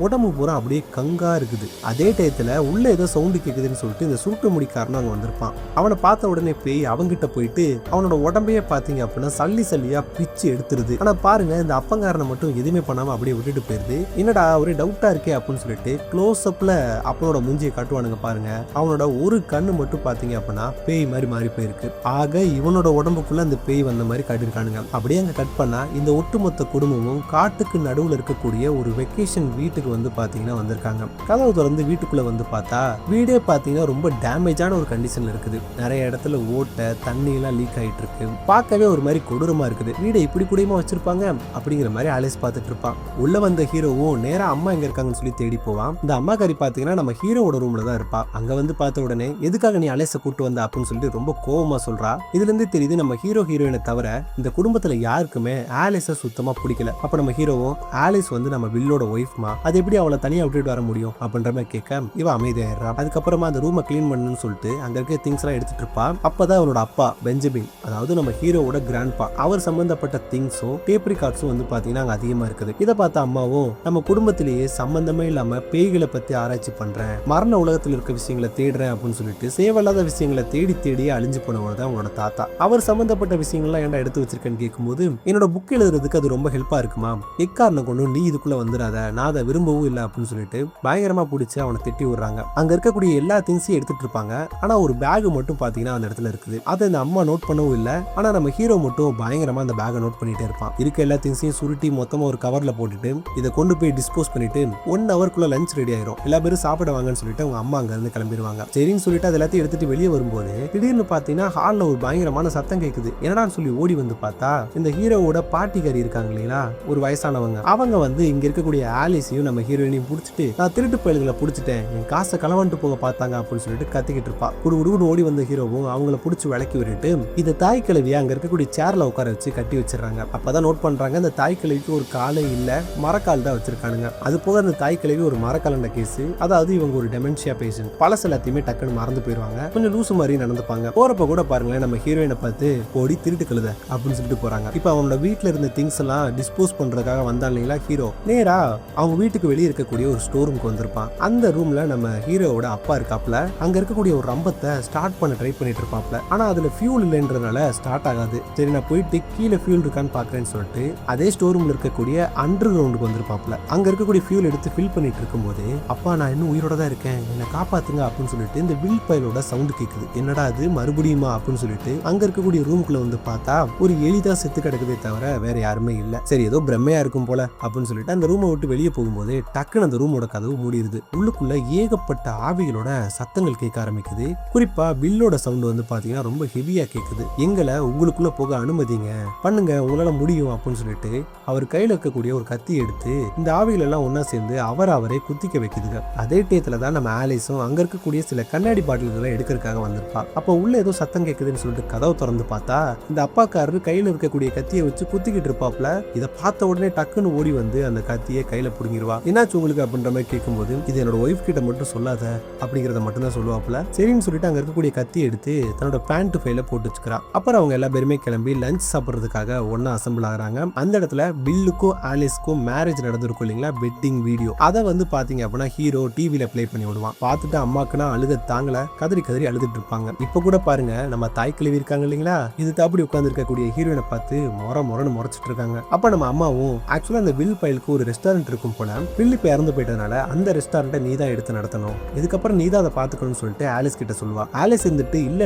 உடம்பு பூரா அப்படியே கங்கா இருக்குது. அதே டயத்துல உள்ள ஏதோ சவுண்டு கேக்குதுன்னு சொல்லிட்டு இந்த சுருட்டு முடிக்காரனும் அங்க வந்திருப்பான். அவனை பார்த்த உடனே பேய் அவங்கிட்ட போயிட்டு அவனோட உடம்பையே பாத்தீங்க அப்படின்னா சல்லியா பிச்சு எடுத்துருது. ஆனா பாருங்க, இந்த அப்பங்காரனை மட்டும் எதுவுமே பண்ணாம அப்படியே விட்டுட்டு போயிருது. என்னடா ஒரே டவுட்டா இருக்கே அப்படின்னு சொல்லிட்டு க்ளோஸ் அப்ல அப்பனோட மூஞ்சியை காட்டுவானுங்க பாருங்க. அவனோட ஒரு கண்ணு மட்டும் பாத்தீங்க அப்படின்னா பேய் மாதிரி மாறி போயிருக்கு. ஆக இவனோட உடம்புக்குள்ள அந்த பேய் வந்த மாதிரி காட்டிருக்கானுங்க. அப்படியே அங்க கட் பண்ணா இந்த ஒட்டுமொத்த குடும்பமும் காட்டுக்கு நடுவுல இருக்கக்கூடிய ஒரு வெக்கேஷன் வீட்டுக்கு வந்து பாத்தீங்கன்னா வந்திருக்காங்க. கதவு திறந்து வீட்டுக்குள்ள வந்து பார்த்தா வீடே பாத்தீங்கன்னா ரொம்ப டேமேஜான ஒரு கண்டிஷன்ல இருக்குது. நிறைய இடத்துல ஓட்டை தண்ணி எல்லாம் லீக் ஆயிட்டு இருக்கு. பார்க்கவே ஒரு மாதிரி கொடூரமா இருக்குது. வீடை இப்படி கூடயுமா வச்சிருப்பாங்க அப்படிங்கிற மாதிரி ஆலிஸ் பார்த்துட்டு இருப்பான். உள்ள வந்த ஹீரோவும் நேரா அம்மா எங்க இருக்காங்கன்னு சொல்லி தேடி போவான். இந்த அம்மா காரி பாத்தீங்கன்னா நம்ம ஹீரோவோட ரூம்ல தான் இருப்பா. அங்க வந்து பார்த்த உடனே எதுக்காக நீ ஆலிஸை கூட்டு வந்த அப்படின்னு சொல்லிட்டு ரொம்ப கோவமா சொல்றா. இதுல இருந்து தெரியுது நம்ம ஹீரோயினை தவிர இந்த குடும்பத்துல யாருக்குமே ஆலிஸை சுத்தமா பிடிக்கல. அப்ப நம்ம ஹீரோவும் ஆலிஸ் வந்து நம்ம வில்லோட ஒய்ஃப்மா, அது எப்படி அவளை தனியா விட்டுட்டு வர முடியும் அப்படின்ற மாதிரி கேட்க இவ அமைதியாயிடுறா. அதுக்கப்புறமா அந்த ரூமை கிளீன் பண்ணணும்னு சொல்லிட்டு அங்க இருக்க திங்ஸ் எல்லாம் எடுத்துட்டு இருப்பா. அப்பதான் அவனோட அப்பா பெஞ்சமின், அதாவது நம்ம ஹீரோவோட கிராண்ட்பா, அவர் சம்பந்தப்பட்ட திங்ஸும் டேப் ரெக்கார்ட்ஸும் வந்து பாத்தீங்கன்னா அங்க அதிகமா இருக்குது. இதை பார்த்த அம்மாவும் நம்ம குடும்பத்திலேயே சம்பந்தமே இல்லாம பேய்களை பத்தி ஆராய்ச்சி பண்றேன், மரண உலகத்தில் இருக்க விஷயங்களை தேடுறேன் அப்படின்னு சொல்லிட்டு சேவல்லாத விஷயங்களை தேடி அழிஞ்சு போனவர் தான் அவனோட தாத்தா. அவர் சம்பந்தப்பட்ட விஷயங்கள்லாம் ஏன்டா எடுத்து வச்சிருக்கேன்னு கேட்கும்போது என்னோட புக் எழுதுறதுக்கு அது ரொம்ப ஹெல்ப்பா இருக்குமா, எக்காரணம் கொண்டு நீ இதுக்குள்ள வந்துடாத, நான் அதை விரும்பவும் இல்லை அப்படின்னு சொல்லிட்டு பயங்கரமா பிடிச்சி அவனை திட்டி விடுறாங்க. அங்க இருக்கக்கூடிய எல்லா திங்ஸையும் எடுத்துட்டு இருப்பாங்க. ஆனா ஒரு பேக் மட்டும் பாத்தீங்கன்னா அந்த இடத்துல இருக்குது. அதை இந்த அம்மா நோட் பண்ணவும் இல்லை. ஆனா நம்ம ஹீரோ மட்டும் பயங்கரமா அந்த பேக்கை நோட் பண்ணிட்டே இருப்பான். இருக்க எல்லா திங்ஸையும் சுருட்டி மொத்தமா ஒரு கவர்ல போட்டுட்டு இதை கொண்டு போய் டிஸ்போஸ் பண்ணிட்டு 1 ஹவருக்குள்ள லஞ்ச் ரெடி ஆயிரும், எல்லா பேரும் சாப்பிட வாங்கன்னு சொல்லிட்டு அவங்க அம்மா அங்க இருந்து கிளம்பிடுவாங்க. சரின்னு சொல்லிட்டு அது எல்லாத்தையும் எடுத்துட்டு வெளியே வரும்போது திடீர்னு பாத்தீங்கன்னா ஹால்ல ஒரு பயங்கரமான சத்தம் கேக்குது. என்னடான்னு சொல்லி ஓடி வந்து பார்த்தா இந்த ஹீரோவோட பாட்டிக்காரி இருக்காங்க இல்லையா, ஒரு வயசானவங்க, அவங்க வந்து இங்க இருக்கக்கூடிய ஆலிஸையும் நம்ம ஹீரோயினையும் பிடிச்சிட்டு நான் திருட்டு பயல்களை பிடிச்சிட்டேன், என் காசை களவாண்டு போக பார்த்தாங்க அப்படின்னு சொல்லிட்டு கத்திக்கிட்டு இருப்பா. குடுகுடுன்னு ஓடி வந்த ஹீரோவும் அவங்கள பிடிச்சி விளக்கி விட்டுட்டு இந்த தாய் கிழவியை அங்க இருக்கக்கூடிய சேர்ல உட்கார வச்சு கட்டி வச்சிடறாங்க. அப்பதான் நோட் பண்றாங்க இந்த தாய் கிழவிக்கு ஒரு காலே இல்ல, மரக்கால் தான் வச்சிருக்கானுங்க. அது போக அந்த தாய் கிழவி ஒரு மரக்காலண்ட கேஸ், அதாவது இவங்க ஒரு டெமென்ஷியா பேஷண்ட், பழசு எல்லாத்தையுமே டக்குன்னு மறந்து போயிருவாங்க, கொஞ்சம் லூசு மாதிரி நடந்துப்பாங்க. போறப்ப கூட பாருங்களேன் நம்ம ஹீரோயினை பார்த்து ஓடி திருட்டு கழுத அப்படின்னு சொல்லிட்டு போறாங்க. இப்ப அவனோட வீட்டுல இருந்த திங்ஸ் எல்லாம் டிஸ்போஸ் பண்றதுக்காக வந்தான் இல்லைங்களா ஹீரோ, நேரா அவங்க வீட்டுக்கு வெளியே இருக்கக்கூடிய ஒரு ஸ்டோர் ரூமுக்கு வந்திருப்பான். அந்த ரூம்ல நம்ம ஹீரோவோட அப்பா இருக்காப்ல, அங்க இருக்கக்கூடிய ஒரு ரம்பத்தை ஸ்டார்ட் பண்ண ட்ரை பண்ணிட்டு இருப்பாப்ல. ஆனா அதுல ஃபியூல் இல்லைன்றதுனால ஸ்டார்ட் ஆகாது. சரி நான் போயிட்டு கீழே ஃபியூல் இருக்கான்னு பாக்குறேன்னு சொல்லிட்டு அதே ஸ்டோர் ரூம்ல இருக்கக்கூடிய அண்டர் கிரவுண்டுக்கு வந்திருப்பாப்ல. அங்க இருக்கக்கூடிய ஃபியூல் எடுத்து ஃபில் பண்ணிட்டு இருக்கும்போது அப்பா நான் இன்னும் உயிரோட தான் இருக்கேன், என்னை காப்பாத்துங்க அப்படின்னு சொல்லிட்டு இந்த வில் பைலோட சவுண்ட் கேக்குது. என்னடா அது மறுபடியுமா அப்படின்னு சொல்லிட்டு அங்க இருக்கக்கூடிய ரூமுக்குள்ள வந்து பார்த்தா ஒரு எலிதான் செத்து கிடக்குதே தவிர வேற யாருமே இல்ல. சரி ஏதோ பிரம்மையா இருக்கும் போல அப்படின்னு சொல்லிட்டு அந்த ரூமை விட்டு வெளியே போகும்போது இருக்கும்போதே டக்குன்னு அந்த ரூமோட கதவு மூடிடுது. உள்ளுக்குள்ள ஏகப்பட்ட ஆவிகளோட சத்தங்கள் கேட்க ஆரம்பிக்குது. குறிப்பா பில்லோட சவுண்ட் வந்து பாத்தீங்கன்னா ரொம்ப ஹெவியா கேக்குது. எங்களை உங்களுக்குள்ள போக அனுமதிங்க, பண்ணுங்க, உங்களால முடியும் அப்படின்னு சொல்லிட்டு அவர் கையில இருக்கக்கூடிய ஒரு கத்தி எடுத்து இந்த ஆவிகள் எல்லாம் ஒன்னா சேர்ந்து அவரே குத்திக்க வைக்குதுங்க. அதே டயத்துல தான் நம்ம ஆலிஸும் அங்க இருக்கக்கூடிய சில கண்ணாடி பாட்டில்களை எடுக்கிறதுக்காக வந்திருப்பா. அப்போ உள்ள ஏதோ சத்தம் கேக்குதுன்னு சொல்லிட்டு கதவை திறந்து பார்த்தா இந்த அப்பாக்காரரு கையில இருக்கக்கூடிய கத்தியை வச்சு குத்திக்கிட்டு இருப்பாப்ல. இதை பார்த்த உடனே டக்குன்னு ஓடி வந்து அந்த கத்தியை கையில புடுங்கிடுவா. என்னாச்சு உங்களுக்கு அப்படின்ற மாதிரி கேட்கும்போது இது என்னோட ஒய்ஃப் கிட்ட மட்டும் சொல்லாத அப்படிங்கறத மட்டும் தான் சொல்லுவாப்ல. சரின்னு சொல்லிட்டு அங்க இருக்கக்கூடிய கத்தியை எடுத்து தன்னோட பேண்ட் ஃபைல போட்டு வச்சுக்கிறா. அப்புறம் அவங்க எல்லா பேருமே கிளம்பி லஞ்ச் சாப்பிட்றதுக்காக ஒன்னா அசம்பிள் ஆகுறாங்க. அந்த இடத்துல பில்லுக்கும் ஆலிஸ்க்கும் மேரேஜ் நடந்திருக்கும் இல்லைங்களா, வெட்டிங் வீடியோ. அதை வந்து பாத்தீங்க அப்படின்னா ஹீரோ டிவில பிளே பண்ணி விடுவான். பார்த்துட்டு அம்மாக்குன்னா அழுக தாங்கல, கதறி கதறி அழுதுட்டு இருப்பாங்க. இப்ப கூட பாருங்க நம்ம தாய் கிழவி இருக்காங்க இல்லைங்களா, இது அப்படி உட்கார்ந்து இருக்கக்கூடிய ஹீரோயினை பார்த்து மொரன்னு முறைச்சிட்டு இருக்காங்க. அப்ப நம்ம அம்மாவும் ஆக்சுவலா அந்த வில் பைலுக்கு ஒரு ரெஸ்டாரண்ட் இருக்கும் போல, பில் இப்ப இறந்து போயிட்டதுனால அந்த ரெஸ்டாரண்ட்டை நீ தான் எடுத்து நடத்தணும், இதுக்கப்புறம் நீ தான் அதை பாத்துக்கணும்னு சொல்லிட்டு ஆலிஸ் கிட்ட சொல்லுவா. ஆலிஸ் இருந்துட்டு இல்ல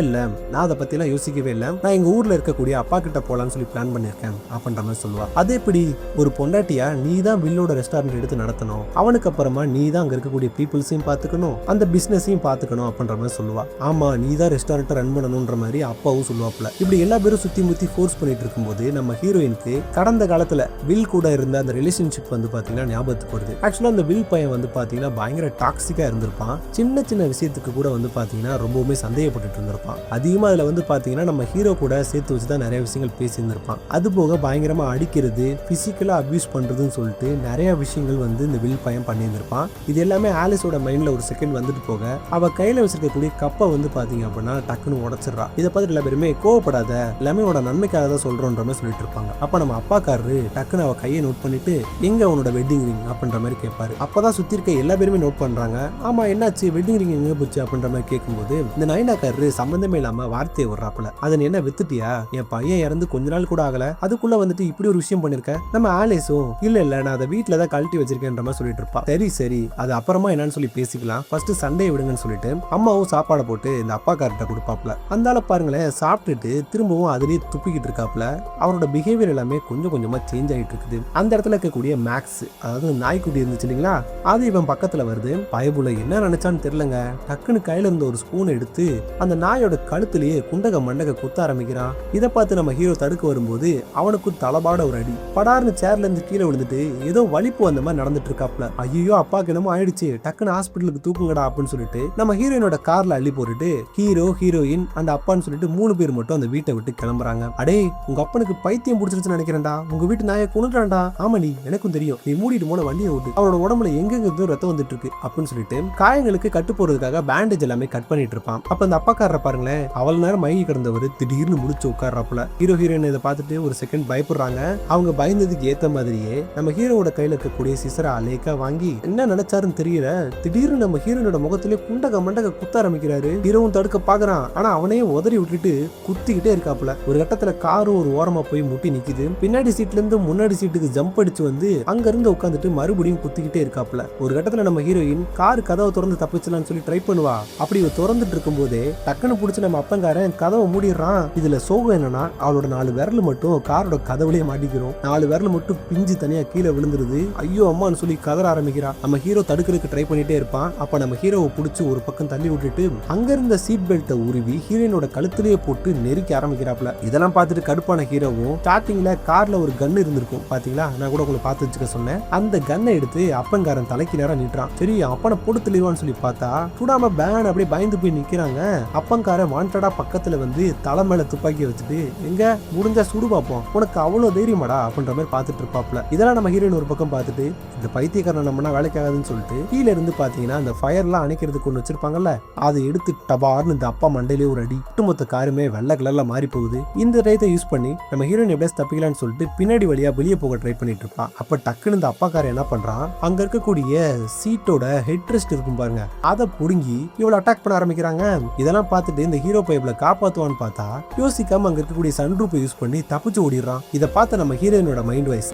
நான் அதை பத்தி எல்லாம் யோசிக்கவே இல்லை, நான் எங்க ஊர்ல இருக்கக்கூடிய அப்பா கிட்ட போலான்னு சொல்லி பிளான் பண்ணிருக்கேன் அப்படின்ற மாதிரி சொல்லுவா. அதே எப்படி ஒரு பொண்டாட்டியா நீ தான் வில்லோட ரெஸ்டாரண்ட் எடுத்து நடத்தணும், அவனுக்கு அப்புறமா நீ தான் அங்க இருக்கக்கூடிய பீப்புள்ஸையும் பாத்துக்கணும், அந்த பிசினஸையும் பாத்துக்கணும் அப்படின்ற மாதிரி சொல்லுவா. ஆமா நீ தான் ரெஸ்டாரண்ட் ரன் பண்ணணும்ன்ற மாதிரி அப்பாவும் சொல்லுவாப்ல. இப்படி எல்லா பேரும் சுத்தி முத்தி ஃபோர்ஸ் பண்ணிட்டு இருக்கும்போது நம்ம ஹீரோயினுக்கு கடந்த காலத்துல வில் கூட இருந்த அந்த ரிலேஷன்ஷிப் வந்து பாத்தீங்கன்னா ஞாபகத்துக்கு வருது. ஆக்சுவலா அந்த வில் பையன் வந்து பாத்தீங்கன்னா பயங்கர டாக்ஸிக்கா இருந்திருப்பான். சின்ன சின்ன விஷயத்துக்கு கூட வந்து பாத்தீங்கன்னா ரொம்பவுமே சந்தேகப்பட்டு இருந்திருப்பான். அதிகமா அதுல வந்து பாத்தீங்கன்னா நம்ம ஹீரோ கூட சேர்த்து வச்சுதான் நிறைய விஷயங்கள் பேசி இருந்திருப்பான். அது போக பயங்கரமா அடிக்கிறது, பிசிக்கலா அபியூஸ் பண்றதுன்னு சொல்லிட்டு நிறைய விஷயங்கள் வந்து இந்த வில் பையன் பண்ணியிருந்திருப்பான். இது எல்லாமே ஆலிஸோட மைண்ட்ல ஒரு செகண்ட் வந்துட்டு போக அவ கையில வச்சிருக்கக்கூடிய கப்பை வந்து பாத்தீங்க அப்படின்னா டக்குன்னு உடைச்சிடறா. இதை பார்த்துட்டு எல்லா பேருமே கோவப்படாத, எல்லாமே உன்னோட நன்மைக்காக தான் சொல்றோன்ற மாதிரி சொல்லிட்டு இருப்பாங்க. அப்ப நம்ம அப்பாக்காரரு டக்குன்னு அவ கையை நோட் பண்ணிட்டு எங்க உன்னோட வெட்டிங் ரிங் அப்படின்ற மாதிரி கேட்பாரு. அப்பதான் சுத்தி இருக்க எல்லா பேருமே நோட் பண்றாங்க. ஆமா என்னாச்சு, வெட்டிங் ரிங் எங்க போச்சு அப்படின்ற மாதிரி கேட்கும்போது இந்த நைனாக்காரரு சம்பந்தமே இல்லாம வார்த்தையை விடுறாப்புல. அதை என்ன வித்துட்டியா, என் பையன் இறந்து கொஞ்ச நாள் கூட ஆகல, அதுக்குள்ள வந்துட்டு இப்படி ஒரு விஷயம் பண்ணிருக்க. நம்ம ஆலிஸும் இல்ல நான் அதை வீட்டுல தான் கழட்டி வச்சிருக்கேன்ற மாதிரி சொல்லிட்டு இருப்பா. சரி அது அப்புறமா என்னன்னு சொல்லி பேசிக்கலாம், ஃபர்ஸ்ட் சண்டையை விடுங்கன்னு சொல்லிட்டு அம்மாவும் சாப்பாடை போட்டு இந்த அப்பா கார்ட்ட கொடுப்பாப்ல. அந்தால பாருங்களேன் சாப்பிட்டுட்டு திரும்பவும் அதுலயே துப்பிக்கிட்டு இருக்காப்ல. அவரோட பிஹேவியர் எல்லாமே கொஞ்சம் கொஞ்சமா சேஞ்ச் ஆகிட்டு இருக்குது. அந்த இடத்துல இருக்கக்கூடிய மேக்ஸ், அதாவது நாய்க்குட்டி இருந்துச்சு இல்லைங்களா, அது இவன் பக்கத்துல வருது. பயபுல என்ன நினைச்சான்னு தெரியலங்க, டக்குன்னு கையில இருந்த ஒரு ஸ்பூன் எடுத்து அந்த நாயோட கழுத்துலயே குண்டக மண்டக குத்த ஆரம்பிக்கிறான். இதை பார்த்து நம்ம ஹீரோ தடுக்க வரும்போது அவனுக்கு தலபாட ஒரு அடி, படார்னு சேர்ல இருந்து கீழே விழுந்துட்டு ஏதோ வலிப்பு அந்த மாதிரி நடந்துட்டு இருக்காப்ல. ஐயோ அப்பாக்கு என்னமோ ஆயிடுச்சு, டக்குன்னு ஹாஸ்பிட்டலுக்கு தூக்குங்கடா அப்படின்னு சொல்லிட்டு நம்ம ஹீரோயினோட கார்ல அள்ளி போட்டுட்டு ஹீரோ ஹீரோயின் அந்த அப்பான்னு சொல்லிட்டு 3 பேர் மட்டும் அந்த வீட்டை விட்டு கிளம்புறாங்க. அடே உங்க அப்பனுக்கு பைத்தியம் பிடிச்சிருச்சுன்னு நினைக்கிறேன்டா, உங்க வீட்டு நாயை கொண்டுட்டான்டா. ஆமா நீ எனக்கும் தெரியும், நீ மூடிட்டு போன வண்டியை விட்டு அவனோட உடம்புல எங்க ரத்தம் வந்துட்டு இருக்கு அப்படின்னு சொல்லிட்டு காயங்களுக்கு கட்டு போறதுக்காக பேண்டேஜ் எல்லாமே கட் பண்ணிட்டு இருப்பான். அப்ப அந்த அப்பாக்காரரை பாருங்களேன், அவ்வளவு நேரம் மயங்கி கிடந்தவர் திடீர்னு முடிச்சு உட்கார்றாப்புல. ஹீரோ ஹீரோயின் இதை பார்த்துட்டு ஒரு செகண்ட் பயப்படுறாங்க. அவங்க பயந்ததுக்கு ஏத்த மாதிரியே நம்ம ஹீரோவோட கையில இருக்கக்கூடிய சிசரை அலேக்கா வாங்கி என்ன நினைச்சாருன்னு தெரியல, திடீர்னு நம்ம ஹீரோனோட முகத்திலே குண்டக மண்டக குத்த ஆரம்பிக்கிறாரு. ஹீரோவும் தடுக்க பாக்குறான், ஆனா அவனையே உதறி விட்டுட்டு குத்திக்கிட்டே இருக்காப்புல. ஒரு கட்டத்துல காரும் ஒரு ஓரமா போய் முட்டி நிக்குது. பின்னாடி சீட்ல இருந்து முன்னாடி சீட்டுக்கு ஜம்ப் அடிச்சு வந்து அங்க இருந்து உட்காந்துட்டு மறுபடியும் குத்திக்கிட்டே இருக்காப்புல. ஒரு கட்டத்துல நம்ம ஹீரோயின் கார் கதவை திறந்து தப்பிச்சலாம்னு சொல்லி ட்ரை பண்ணுவா. அப்படி திறந்துட்டு இருக்கும் போதே டக்குன்னு பிடிச்சி நம்ம அப்பங்காரன் கதவை மூடிடுறான். இதுல சோகம் என்னன்னா அவளோட 4 விரல் மட்டும் காரோட கதவுலயே மாட்டிக்கிறோம். 4 விரல் மட்டும் பிஞ்சு தனியா கீழே விழுந்துருது. ஐயோ அம்மான்னு சொல்லி கதற ஆரம்பிக்கிறா. நம்ம ஹீரோ தடுக்கிறதுக்கு ட்ரை பண்ணிட்டே இருப்பான். அப்ப நம்ம ஹீரோவை பிடிச்சி ஒரு பக்கம் தள்ளி விட்டுட்டு அங்க இருந்த சீட் பெல்ட்டை உருவி ஹீரோயினோட கழுத்திலேயே போட்டு நெருக்கி ஆரம்பிக்கிறாப்ல. இதெல்லாம் பார்த்துட்டு கடுப்பான ஹீரோவும் ஸ்டார்டிங்ல கார்ல ஒரு கன் இருந்திருக்கும் பாத்தீங்களா, நான் கூட உங்களை பார்த்து வச்சுக்க சொன்னேன், அந்த கன்னை எடுத்து அப்பங்காரன் தலைக்கு நேரம் நீட்டுறான். சரி அப்பனை போட்டு தெளிவான்னு சொல்லி பார்த்தா சுடாம பேன் அப்படியே பயந்து போய் நிக்கிறாங்க. அப்பங்காரன் வாண்டடா பக்கத்துல வந்து தலை மேல துப்பாக்கி வச்சுட்டு எங்க முடிஞ்சா சுடு பார்ப்போம், உனக்கு அவ்வளவு தைரியமாடா அப்படின்ற மாதிரி பார்த்துட்டு இருப்பாப்ல. இதெல்லாம் நம்ம ஹீரோயின் ஒரு பக்கம் பார்த்துட்டு இந்த பைத்தியக்காரன் நம்மனா வேலைக்காகாதுன்னு சொல்லிட்டு கீழே இருந்து பாத்தீங்கன்னா அந்த ஃபயர்லாம் அணைக்கிறதுக்கு ஒன்று வச்சிருப்பாங்கல்ல, அதை எடுத்து டபார்னு இந்த அப்பா மண்டையிலே ஒரு அடி, ஒட்டுமொத்த காருமே வெள்ளை கலர்ல மாறி போகுது. இந்த டயத்தை யூஸ் பண்ணி நம்ம ஹீரோயின் எப்படியா தப்பிக்கலான்னு சொல்லிட்டு பின்னாடி வழியா வெளியே போக ட்ரை பண்ணிட்டு இருப்பான். அப்ப டக்குன்னு இந்த அப்பாக்காரன் என்ன பண்றான், அங்க இருக்கக்கூடிய சீட்டோட ஹெட் ரெஸ்ட் இருக்கும் பாருங்க, அதை புடுங்கி இவ்வளவு அட்டாக் பண்ண ஆரம்பிக்கிறாங்க. இதெல்லாம் பார்த்துட்டு இந்த ஹீரோ பைப்ல காப்பாத்துவான்னு பார்த்தா யோசிக்காம அங்க இருக்கக்கூடிய சன்ரூப்பை யூஸ் பண்ணி தப்பிச்சு ஓடிடுறான். இதை பார்த்த நம்ம ஹீரோயினோட மைண்ட் வைஸ்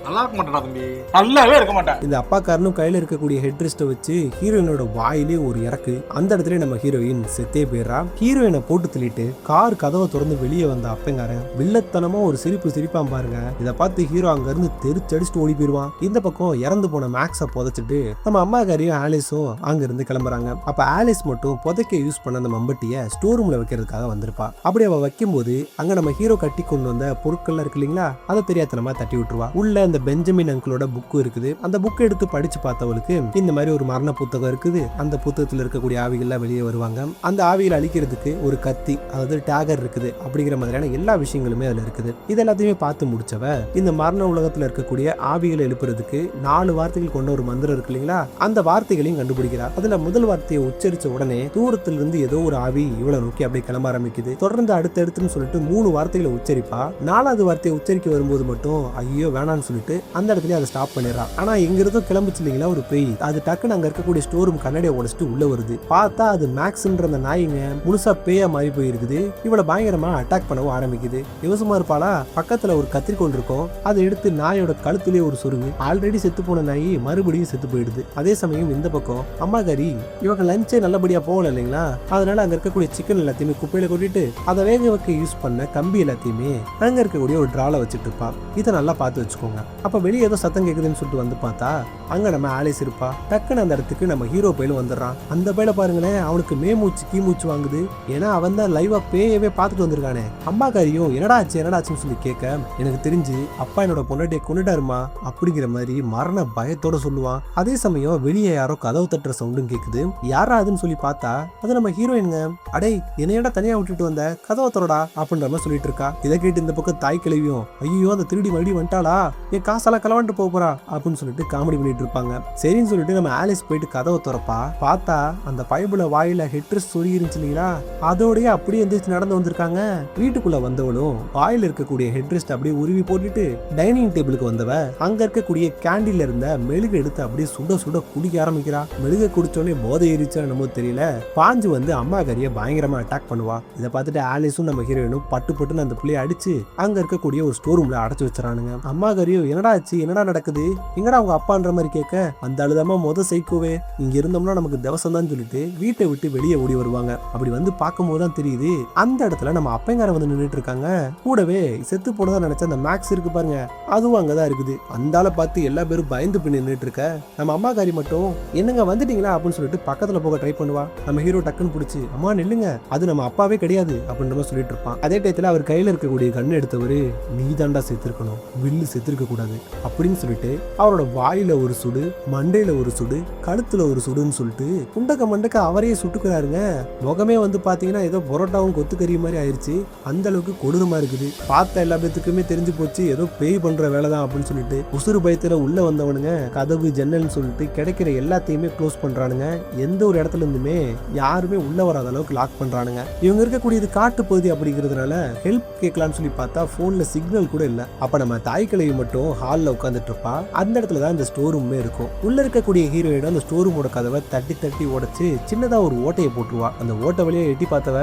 நல்லாவே இருக்க மாட்டா. இந்த அப்பாக்காரனும் கையில இருக்கக்கூடிய ஹெட் ரெஸ்ட்டை வச்சு ஹீரோயினோட வாயிலே ஒரு இறக்கு. அந்த இடத்துல நம்ம ஹீரோயின் செத்தே போயிடுறா. ஹீரோயினை போட்டு தள்ளிட்டு கார் கதவை திறந்து வெளியே வந்த அப்பங்காரன் வில்லத்தனமா ஒரு சிரிப்பான் பாருங்க. இதை பார்த்து ஹீரோ அங்க இருந்து தெரிச்சடிச்சுட்டு ஓடி போயிடுவான். இந்த பக்கம் இறந்து போன மேக்ஸை புதைச்சிட்டு நம்ம அம்மாக்காரியும் ஆலிஸும் அங்க இருந்து கிளம்புறாங்க. அப்ப ஆலிஸ் மட்டும் புதைக்க யூஸ் பண்ண அந்த மம்பட்டியை ஸ்டோர் ரூம்ல வைக்கிறதுக்காக வந்திருப்பா. அப்படி அவ வைக்கும்போது அங்க நம்ம ஹீரோ கட்டி கொண்டு வந்த பொருட்கள் இருக்கு இல்லைங்களா, அதை தெரியாதனமா தட்டி விட்டுருவா. உள்ள அந்த பெஞ்சமின் அங்கிளோட புக்கு இருக்குது. அந்த புக்கை எடுத்து படிச்சு பார்த்தவளுக்கு இந்த மாதிரி ஒரு மரண புத்தகம் இருக்குது. அந்த புத்தகத்துல இருக்கக்கூடிய ஆவிகள்லாம் வெளியே வருவாங்க. அந்த ஆவிகளை அழிக்கிறதுக்கு ஒரு கத்தி, அதாவது டேகர் இருக்குது. அப்படிங்கிற மாதிரியான எல்லா விஷயங்களுமே அதுல இருக்குது. இது எல்லாத்தையுமே பார்த்து முடிச்சவ இந்த மரண உலகத்துல இருக்கக்கூடிய ஆவிகளை எழுப்புறதுக்கு 4 வார்த்தைகள் கொண்ட ஒரு மந்திரம் இருக்கு இல்லைங்களா, அந்த வார்த்தைகளையும் கண்டுபிடிக்கிறா. அதுல முதல் வார்த்தையை உச்சரிச்ச உடனே தூரத்துல இருந்து ஏதோ ஒரு ஆவி இவளை நோக்கி அப்படியே கிளம்ப ஆரம்பிக்குது. தொடர்ந்து அடுத்தடுத்துன்னு சொல்லிட்டு 3 வார்த்தைகளை உச்சரிப்பா. 4வது வார்த்தையை உச்சரிக்க வரும்போது மட்டும் ஐயோ வேணான்னு சொல்லிட்டு அந்த இடத்துல அதை ஸ்டாப் பண்ணிடுறா. ஆனா எங்க இருந்தோ கிளம்பிச்சு இல்லைங்களா ஒரு பேய், அது டக்குன்னு அங்க இருக்கக்கூடிய ஸ்டோர் ரூம் கண்ணாடியை உடைச்சிட்டு உள்ள வருது. பார்த்தா அது மேக்ஸ்ன்ற அந்த நாய்ங்க முழுசா பேயா மாறி போயிருக்குது. இவளை பயங்கரமா அட்டாக் பண்ணவும் ஆரம்பிக்குது. இவசமா இருப்பாளா, பக்கத்துல ஒரு கத்திரிக்கோள் இருக்கும். அதை எடுத்து நாயோட கழுத்துலயே ஒரு சொருகு. ஆல்ரெடி செத்து போன நாய் மறுபடியும் செத்து போயிடுது. அதே சமயம் இந்த பக்கம் அம்மாக்காரி இவங்க லஞ்சே நல்லபடியா போகல இல்லைங்களா, அதனால அங்க இருக்கக்கூடிய சிக்கன் எல்லாத்தையுமே குப்பையில கொட்டிட்டு அதை வேக வைக்க யூஸ் பண்ண கம்பி எல்லாத்தையுமே அங்க இருக்கக்கூடிய ஒரு டிரால வச்சுட்டு இருப்பா. இதை நல்லா பார்த்து வச்சுக்கோங்க. அப்ப வெளியே ஏதோ சத்தம் கேக்குதுன்னு சொல்லிட்டு வந்து பார்த்தா அங்க நம்ம ஆலிஸ் இருப்பா. டக்குன்னு அந்த இடத்துக்கு நம்ம ஹீரோ பையில வந்துடுறான். அந்த பையில பாருங்களேன், அவனுக்கு மேமூச்சு கீமூச்சு வாங்குது. ஏன்னா அவன் தான் லைவா பேயவே பார்த்துட்டு வந்திருக்கானே. அம்மாக்காரியும் என்னடா ஆச்சுன்னு சொல்லி கேட்க, எனக்கு தெரிஞ்சு அப்பா என்னோட பொண்டாட்டியை கொண்டுட்டாருமா அப்படிங்கிற மாதிரி மரண பயத்தோட சொல்லுவான். அதே சமயம் வெளியே யாரோ கதவு தட்டுற சவுண்டும் கேக்குது. யாரா அதுன்னு சொல்லி பார்த்தா அது நம்ம ஹீரோயினுங்க. அடே என்னையடா தனியா விட்டுட்டு வந்த, கதவை தரடா அப்படின்ற மாதிரி சொல்லிட்டு இருக்கா. இதை கேட்டு இந்த பக்கம் தாய் கிளவியும் ஐயோ அந்த திருடி மறுபடியும் வந்துட்டாளா, என் காசெல்லாம் களவாண்டு போறா அப்படின்னு சொல்லிட்டு காமெடி பண்ணிட்டு இருப்பாங்க. சரின்னு சொல்லிட்டு நம்ம ஆலிஸ் போயிட்டு கதவை திறப்பா. பார்த்தா அந்த பைபிள வாயில ஹெட்ரஸ் சொறி இருந்துச்சு இல்லைங்களா, அதோடய அப்படியே எந்திரிச்சு நடந்து வந்திருக்காங்க. வீட்டுக்குள்ள வந்தவளும் வாயில இருக்கக்கூடிய ஹெட்ரெஸ்ட் அப்படியே உருவி போட்டுட்டு டைனிங் டேபிளுக்கு வந்தவ அங்க இருக்கக்கூடிய கேண்டில்ல இருந்த மெழுகு எடுத்து அப்படியே சுட சுட குடிக்க ஆரம்பிக்கிறா. மெழுக குடிச்சோடனே போதை ஏறிச்சா என்னமோ தெரியல, பாஞ்சு வந்து அம்மாக்காரிய பயங்கரமா அட்டாக் பண்ணுவா. இதை பார்த்துட்டு ஆலிஸும் நம்ம ஹீரோயினும் பட்டு பட்டுன்னு அந்த பிள்ளைய அடிச்சு அங்க இருக்கக்கூடிய ஒரு ஸ்டோர் ரூம்ல அடைச்சு வச்சுறானுங்க. அம்மாக்காரியும் என்னடா ஆச்சு, என்னடா நடக்குது, எங்கடா அவங்க அப்பான்ற மாதிரி கேட்க, அந்த அழுதாம சைக்கோவே இங்க இருந்தோம்னா நமக்கு தவசம் தான் சொல்லிட்டு வீட்டை விட்டு வெளியே ஓடி வருவாங்க. அப்படி வந்து பார்க்கும் போதுதான் தெரியுது அந்த இடத்துல நம்ம அப்பங்கார வந்து நின்றுட்டு இருக்காங்க. கூடவே செத்து போனதா நினைச்ச அந்த மேக்ஸ் இருக்கு பாருங்க, அதுவும் அங்கதான் இருக்குது. அந்த ஆளை பார்த்து எல்லா பேரும் பயந்து போய் நின்றுட்டு இருக்க. நம்ம அம்மாக்காரி மட்டும் என்னங்க வந்துட்டீங்களா அப்படின்னு சொல்லிட்டு பக்கத்துல போக ட்ரை பண்ணுவா. நம்ம ஹீரோ டக்குன்னு பிடிச்சி அம்மா நில்லுங்க, அது நம்ம அப்பாவே கிடையாது அப்படின்ற மாதிரி சொல்லிட்டு இருப்பான். அதே டயத்துல அவர் கையில இருக்கக்கூடிய கண்ணு எடுத்தவரு நீ தாண்டா செத்துருக்கணும், வில்லு செத்துருக்க கூடாது அப்படின்னு சொல்லிட்டு அவரோட வாயில ஒரு சுடு, மண்டையில ஒரு சுடு, கழுத்துல ஒரு சுடுன்னு சொல்லிட்டு குண்டக்க மண்டக்க அவரையே சுட்டுக்கிறாருங்க. முகமே வந்து பாத்தீங்கன்னா ஏதோ பரோட்டாவும் கொத்துக்கறி மாதிரி ஆயிடுச்சு. அந்த அளவுக்கு கொடூரமா இருக்குது. பார்த்த எல்லா பேத்துக்குமே தெரிஞ்சு போச்சு ஏதோ பேய் பண்ற வேலைதான் அப்படின்னு சொல்லிட்டு உசுறு பயத்துல உள்ள வந்தவனுங்க கதவு ஜன்னல்னு சொல்லிட்டு கிடைக்கிற எல்லாத்தையுமே க்ளோஸ் பண்றானுங்க. எந்த ஒரு இடத்துல இருந்துமே யாருமே உள்ள வராத அளவுக்கு லாக் பண்றானுங்க. இவங்க இருக்கக்கூடியது காட்டு பகுதி அப்படிங்கிறதுனால ஹெல்ப் கேட்கலான்னு சொல்லி பார்த்தா போன்ல சிக்னல் கூட இல்ல. அப்ப நம்ம தாய் கிழவி மட்டும் ஹால்ல உட்காந்துட்டு இருப்பா. அந்த இடத்துல தான் இந்த ஸ்டோர் ரூமே இருக்கும். உள்ள இருக்கக்கூடிய ஹீரோயிடம் அந்த ஸ்டோர் ரூமோட கதவை தட்டி தட்டி உடைச்சு சின்னதா ஒரு ஓட்டையை போட்டுருவா. அந்த ஓட்டை வழியா எட்டி பார்த்தவ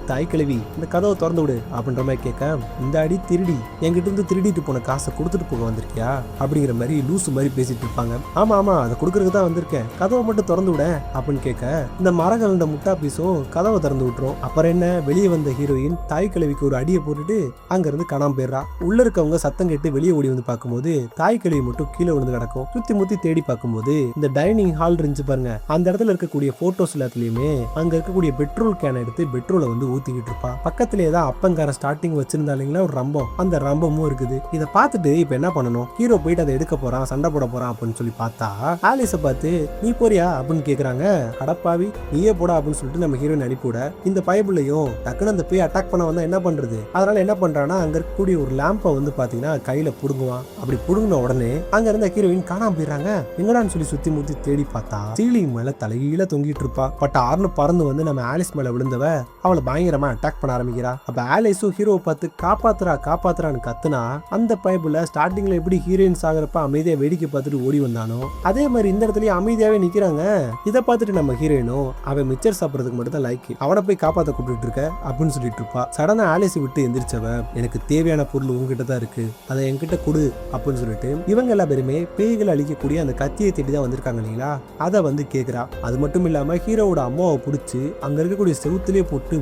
தாய் கிழவி இந்த கதவை திறந்து விடு அப்படின்ற மாதிரி கேட்க, இந்த அடி திருடி என்கிட்ட இருந்து திருடிட்டு போன காசை கொடுத்துட்டு போக வந்திருக்கியா அப்படிங்கிற மாதிரி லூசு மாதிரி பேசிட்டு இருப்பாங்க. ஆமா ஆமா அதை கொடுக்கறதுக்கு தான் வந்திருக்கேன், கதவை மட்டும் திறந்து விட அப்படின்னு கேட்க, இந்த மரங்கள் இந்த முட்டா பீஸும் கதவை திறந்து விட்டுரும். அப்புறம் என்ன, வெளியே வந்த ஹீரோயின் தாய் கிழவிக்கு ஒரு அடியை போட்டுட்டு அங்க இருந்து காணாம போயிடுறா. உள்ள இருக்கவங்க சத்தம் கேட்டு வெளியே ஓடி வந்து பார்க்கும்போது தாய் கிழவி மட்டும் கீழே விழுந்து கிடக்கும். சுத்தி முத்தி தேடி பார்க்கும்போது இந்த டைனிங் ஹால் இருந்துச்சு பாருங்க, அந்த இடத்துல இருக்கக்கூடிய போட்டோஸ் எல்லாத்துலயுமே அங்க இருக்கக்கூடிய பெட்ரோல் கேன் எடுத்து பெட்ரோலை வந்து ஊத்திக்கிட்டு இருப்பா. பக்கத்திலேயே தான் அப்பங்கார ஸ்டார்டிங் வச்சிருந்தா இல்லைங்களா ஒரு ரம்பம், அந்த ரம்பமும் இருக்குது. இதை பார்த்துட்டு இப்ப என்ன பண்ணணும், ஹீரோ போயிட்டு அதை எடுக்க போறான், சண்டை போட போறான் அப்படின்னு சொல்லி பார்த்தா ஆலிஸ பார்த்து நீ போறியா அப்படின்னு கேக்குறாங்க. அடப்பாவி நீயே போடா அப்படின்னு சொல்லிட்டு நம்ம ஹீரோயின் அனுப்பிவிட, இந்த பைபிளையும் டக்குன்னு அந்த போய் அட்டாக் பண்ண வந்தா என்ன பண்றது, அதனால என்ன பண்றான்னா அங்க இருக்கக்கூடிய ஒரு லேம்பை வந்து பாத்தீங்கன்னா கையில புடுங்குவான். அப்படி புடுங்கின உடனே அங்க இருந்த ஹீரோயின் காணாம போயிடுறாங்க. எங்கடான்னு சொல்லி சுத்தி முத்தி தேடி பார்த்தா சீலிங் மேல தலையில தொங்கிட்டு இருப்பா. பட் ஆர்னு பறந்து வந்து நம்ம ஆலிஸ் மேல விழுந்தவ அவளை பயங்கரமா அட்டாக் பண்ண ஆரம்பிக்கிறா. அப்ப ஆலிஸும் ஹீரோவை பார்த்து காப்பாத்துறான்னு கத்துனா, அந்த பைபிள்ல ஸ்டார்டிங்ல எப்படி ஹீரோயின்ஸ் ஆகிறப்ப அமைதியா வேடிக்கை பார்த்துட்டு ஓடி வந்தானோ அதே மாதிரி இந்த இடத்துல அமைதியாவே நிக்கிறாங்க. இதை பார்த்துட்டு நம்ம ஹீரோயினும் அவன் மிச்சர் சாப்பிடறதுக்கு மட்டும் தான் லைக், அவனை போய் காப்பாத்த கூப்பிட்டு இருக்க அப்படின்னு சொல்லிட்டு இருப்பா. சடனா ஆலிஸ் விட்டு எந்திரிச்சவ எனக்கு தேவையான பொருள் உங்ககிட்ட தான் இருக்கு, அதை என்கிட்ட கொடு அப்படின்னு சொல்லிட்டு இவங்க எல்லா பேருமே பேய்களை அழிக்கக்கூடிய அந்த கத்தியை தேடி தான் வந்திருக்காங்க இல்லைங்களா, அதை வந்து கேக்குறா. அது மட்டும் இல்லாம ஹீரோவோட அம்மாவை பிடிச்சி அங்க இருக்கக்கூடிய செவுத்திலே போட்டு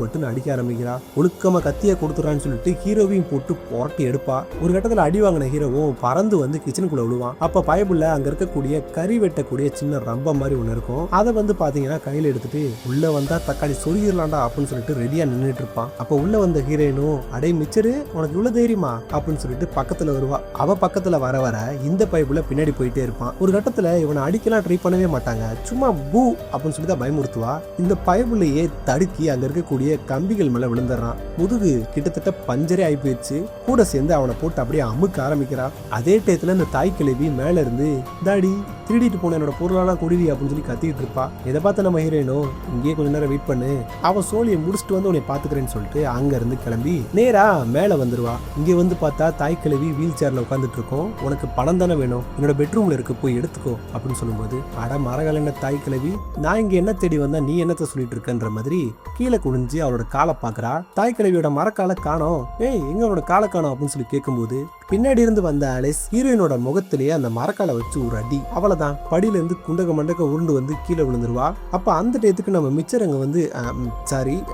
மட்டும் அடிக்க ஆரம்பிக்கிறா. ஒழுக்கமா கத்தியை கொடுத்துறான்னு சொல்லிட்டு ஹீரோவையும் போட்டு புரட்டி எடுப்பா. ஒரு கட்டத்துல அடி வாங்கின ஹீரோவும் பறந்து வந்து கிச்சனுக்குள்ள விழுவான். அப்ப அப்ப பயபுள்ள அங்க இருக்கக்கூடிய கறி வெட்டக்கூடிய சின்ன ரம்ப மாதிரி ஒண்ணு இருக்கும். அதை வந்து பாத்தீங்கன்னா கையில எடுத்துட்டு உள்ள வந்தா தக்காளி சொருகிடலாம்டா அப்படின்னு சொல்லிட்டு ரெடியா நின்றுட்டு இருப்பான். அப்ப உள்ள வந்த ஹீரோயினும் அடே மிச்சரு உனக்கு இவ்வளவு தைரியமா அப்படின்னு சொல்லிட்டு பக்கத்துல வருவா. அவ பக்கத்துல வர வர இந்த பயபுள்ள பின்னாடி போயிட்டே இருப்பான். ஒரு கட்டத்துல இவனை அடிக்கலாம் ட்ரை பண்ணவே மாட்டாங்க, சும்மா பூ அப்படின்னு சொல்லி தான் பயமுறுத்துவா. இந்த பயபுள்ளையே தடுக்கி அங்க இருக்கக்கூடிய கம்பிகள் மேல விழுந்துடுறான். முதுகு கிட்டத்தட்ட பஞ்சரே ஆகி போயிடுச்சு. கூட சேர்ந்து அவனை போட்டு அப்படியே அமுக்க ஆரம்பிக்கிறா. அதே டயத்துல இந்த தாய் கிழவி மேல இருந்து தாடி திருடிட்டு போன என்னோட பொருளெல்லாம் குடிவி அப்படின்னு சொல்லி கத்திட்டு இருப்பா. இதை பார்த்து நம்ம ஹீரோயினோ இங்கே கொஞ்ச நேரம் வெயிட் பண்ணு, அவன் சோழியை முடிச்சுட்டு வந்து உன்னை பாத்துக்கிறேன்னு சொல்லிட்டு அங்க இருந்து கிளம்பி நேரா மேல வந்துருவா. இங்க வந்து பார்த்தா தாய் கிழவி வீல் சேர்ல உட்காந்துட்டு இருக்கோம். உனக்கு பணம் தானே வேணும், என்னோட பெட்ரூம்ல இருக்கு போய் எடுத்துக்கோ அப்படின்னு சொல்லும்போது அட மரகலண்ட தாய் கிழவி, நான் இங்க என்ன தேடி வந்தா நீ என்னத்த சொல்லிட்டு இருக்கன்ற மாதிரி கீழே குனிஞ்சு அவளோட காலை பாக்குறா. தாய் கிழவியோட மரக்காலை காணோம், ஏய் எங்களோட காலை காணோம் அப்படின்னு சொல்லி கேட்கும்போது பின்னாடி இருந்து வந்த ஆலிஸ் ஹீரோயினோட முகத்திலேயே அந்த மரக்காலை வச்சு ஒரு அடி. அவ்வளவுதான், படியில இருந்து குண்டக மண்டக உருண்டு வந்து கீழே விழுந்துருவா. அப்ப அந்த டயத்துக்கு நம்ம மிச்சர் அங்க வந்து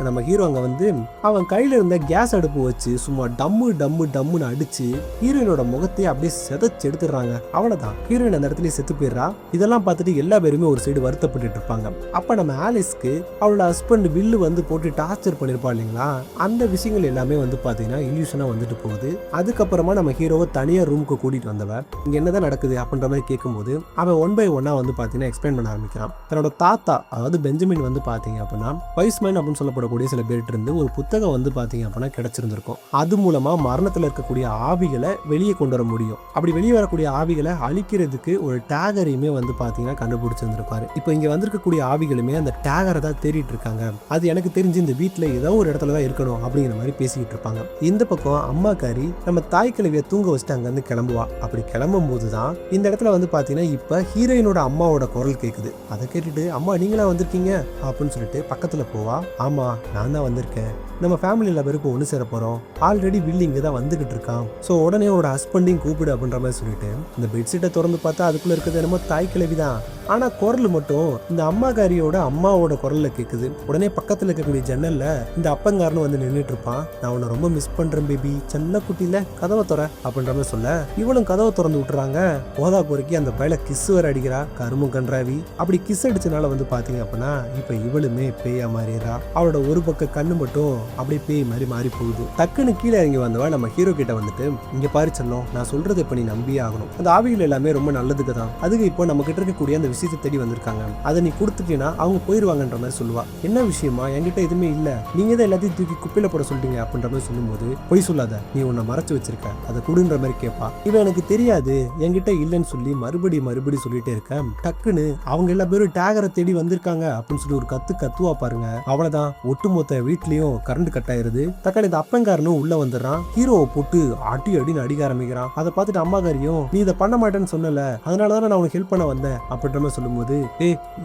நம்ம ஹீரோ அங்க வந்து அவன் கையில இருந்த கேஸ் அடுப்பு வச்சு சும்மா டம்மு டம்மு டம்முன்னு அடிச்சு ஹீரோயினோட முகத்தையே அப்படியே செதச்சு எடுத்துடுறாங்க. அவ்வளவுதான், ஹீரோயின் அந்த இடத்துல செத்து போயிடுறா. இதெல்லாம் பார்த்துட்டு எல்லா பேருமே ஒரு சைடு வருத்தப்பட்டு இருப்பாங்க. அப்ப நம்ம ஆலிஸ்க்கு அவளோட ஹஸ்பண்ட் வில்லு வந்து போட்டு டார்ச்சர் பண்ணிருப்பா இல்லைங்களா, அந்த விஷயங்கள் எல்லாமே வந்து பாத்தீங்கன்னா இல்யூஷனா வந்துட்டு போகுது. அதுக்கப்புறமா நம்ம ஹீரோவை தனியா ரூமுக்கு கூட்டிட்டு வந்தவன் இங்க என்னதான் நடக்குது அப்படின்ற மாதிரி கேட்கும்போது அவன் ஒன் பை ஒன்னா வந்து பாத்தீங்கன்னா எக்ஸ்பிளைன் பண்ண ஆரம்பிக்கிறான். தன்னோட தாத்தா அதாவது பெஞ்சமின் வந்து பாத்தீங்க அப்படின்னா வைஸ்மேன் அப்படின்னு சொல்லப்படக்கூடிய சில பேர்ட்டு இருந்து ஒரு புத்தகம் வந்து பாத்தீங்க அப்படின்னா கிடைச்சிருந்திருக்கும். அது மூலமா மரணத்துல இருக்கக்கூடிய ஆவிகளை வெளியே கொண்டு வர முடியும். அப்படி வெளியே வரக்கூடிய ஆவிகளை அழிக்கிறதுக்கு ஒரு டேகரையுமே வந்து பாத்தீங்கன்னா கண்டுபிடிச்சிருந்திருப்பாரு. இப்போ இங்க வந்திருக்கக்கூடிய ஆவிகளுமே அந்த டேகரை தான் தேடிட்டு இருக்காங்க. அது எனக்கு தெரிஞ்சு இந்த வீட்டுல ஏதோ ஒரு இடத்துல தான் இருக்கணும் அப்படிங்கிற மாதிரி பேசிக்கிட்டு இருப்பாங்க. இந்த பக்கம் அம்மாக்காரி நம்ம தாய் கிழவியை தூங்க வச்சுட்டு அங்க இருந்து கிளம்புவா. அப்படி கிளம்பும் போதுதான் இந்த இடத்துல வந்து பாத்தீங்கன்னா இப்ப ஹீரோயினோட அம்மாவோட குரல் கேக்குது. அதை கேட்டுட்டு அம்மா நீங்களா வந்திருக்கீங்க அப்படின்னு சொல்லிட்டு பக்கத்துல போவா. ஆமா நான் தான் வந்திருக்கேன், நம்ம ஃபேமிலியில பேருக்கு ஒன்று சேர போறோம், ஆல்ரெடி வில்லி இங்கே தான் வந்துகிட்டு இருக்கான், ஸோ உடனே அவரோட ஹஸ்பண்டையும் கூப்பிடு அப்படின்ற மாதிரி சொல்லிட்டு இந்த பெட்ஷீட்டை திறந்து பார்த்தா அதுக்குள்ள இருக்கிறது என்னமோ தாய் கிழவி தான். ஆனா குரல் மட்டும் இந்த அம்மாக்காரியோட அம்மாவோட குரல்ல கேக்குது. உடனே பக்கத்துல இருக்கக்கூடிய ஜன்னல்ல இந்த அப்பங்காரனும் வந்து நின்றுட்டு இருப்பான். நான் உன்னை ரொம்ப மிஸ் பண்றேன் பேபி, செல்ல குட்டியில கதவை துற அப்படின்ற மாதிரி சொல்ல இவளும் கதவை திறந்து விட்டுறாங்க. போதா குறைக்கி அந்த பையில கிஸ் வர அடிக்கிறா, கருமும் கன்றாவி. அப்படி கிஸ் அடிச்சனால வந்து பாத்தீங்க அப்படின்னா இப்ப இவளுமே பேயா மாறிடுறா. அவளோட ஒரு பக்க கண்ணு மட்டும் அப்படியே பேய் மாதிரி மாறி போகுது. டக்குன்னு கீழே இறங்கி வந்தவா நம்ம ஹீரோ கிட்ட வந்துட்டு இங்க பாரு செல்லம், நான் சொல்றது இப்ப நீ நம்பியே ஆகணும். அந்த ஆவிகள் எல்லாமே ரொம்ப நல்லதுக்கு தான், அதுக்கு இப்போ நம்ம கிட்ட இருக்கக்கூடிய அந்த விஷயத்தை தேடி வந்திருக்காங்க, அதை நீ கொடுத்துட்டீங்கன்னா அவங்க போயிருவாங்கன்ற மாதிரி சொல்லுவா. என்ன விஷயமா, என்கிட்ட எதுவுமே இல்ல, நீங்க தான் எல்லாத்தையும் தூக்கி குப்பையில போட சொல்லிட்டீங்க அப்படின்ற மாதிரி சொல்லும்போது பொய் சொல்லாத, நீ உன்னை மறைச்சு வச்சிருக்க, அதை கொடுன்ற மாதிரி கேட்பா. இவன் எனக்கு தெரியாது என்கிட்ட இல்லைன்னு சொல்லி மறுபடி சொல்லிட்டே இருக்க. டக்குன்னு அவங்க எல்லா பேரும் டேகரை தேடி வந்திருக்காங்க அப்படின்னு சொல்லி ஒரு கத்துவா பாருங்க. அவ்வளவுதான், ஒட்டுமொத்த வீட்லயும் கரண்ட் கட் ஆயிருது. தக்காளி இந்த அப்பங்காரனும் உள்ள வந்துடுறான். ஹீரோவை போட்டு அடின்னு அடிக்க ஆரம்பிக்கிறான். அதை பார்த்துட்டு அம்மாக்காரியும் நீ இதை பண்ண மாட்டேன்னு சொன்னல, அதனாலதான் நான் உனக்கு ஹெல்ப் பண்ண வந்தேன் அப்படின்ற மாதிரி சொல்லும்போது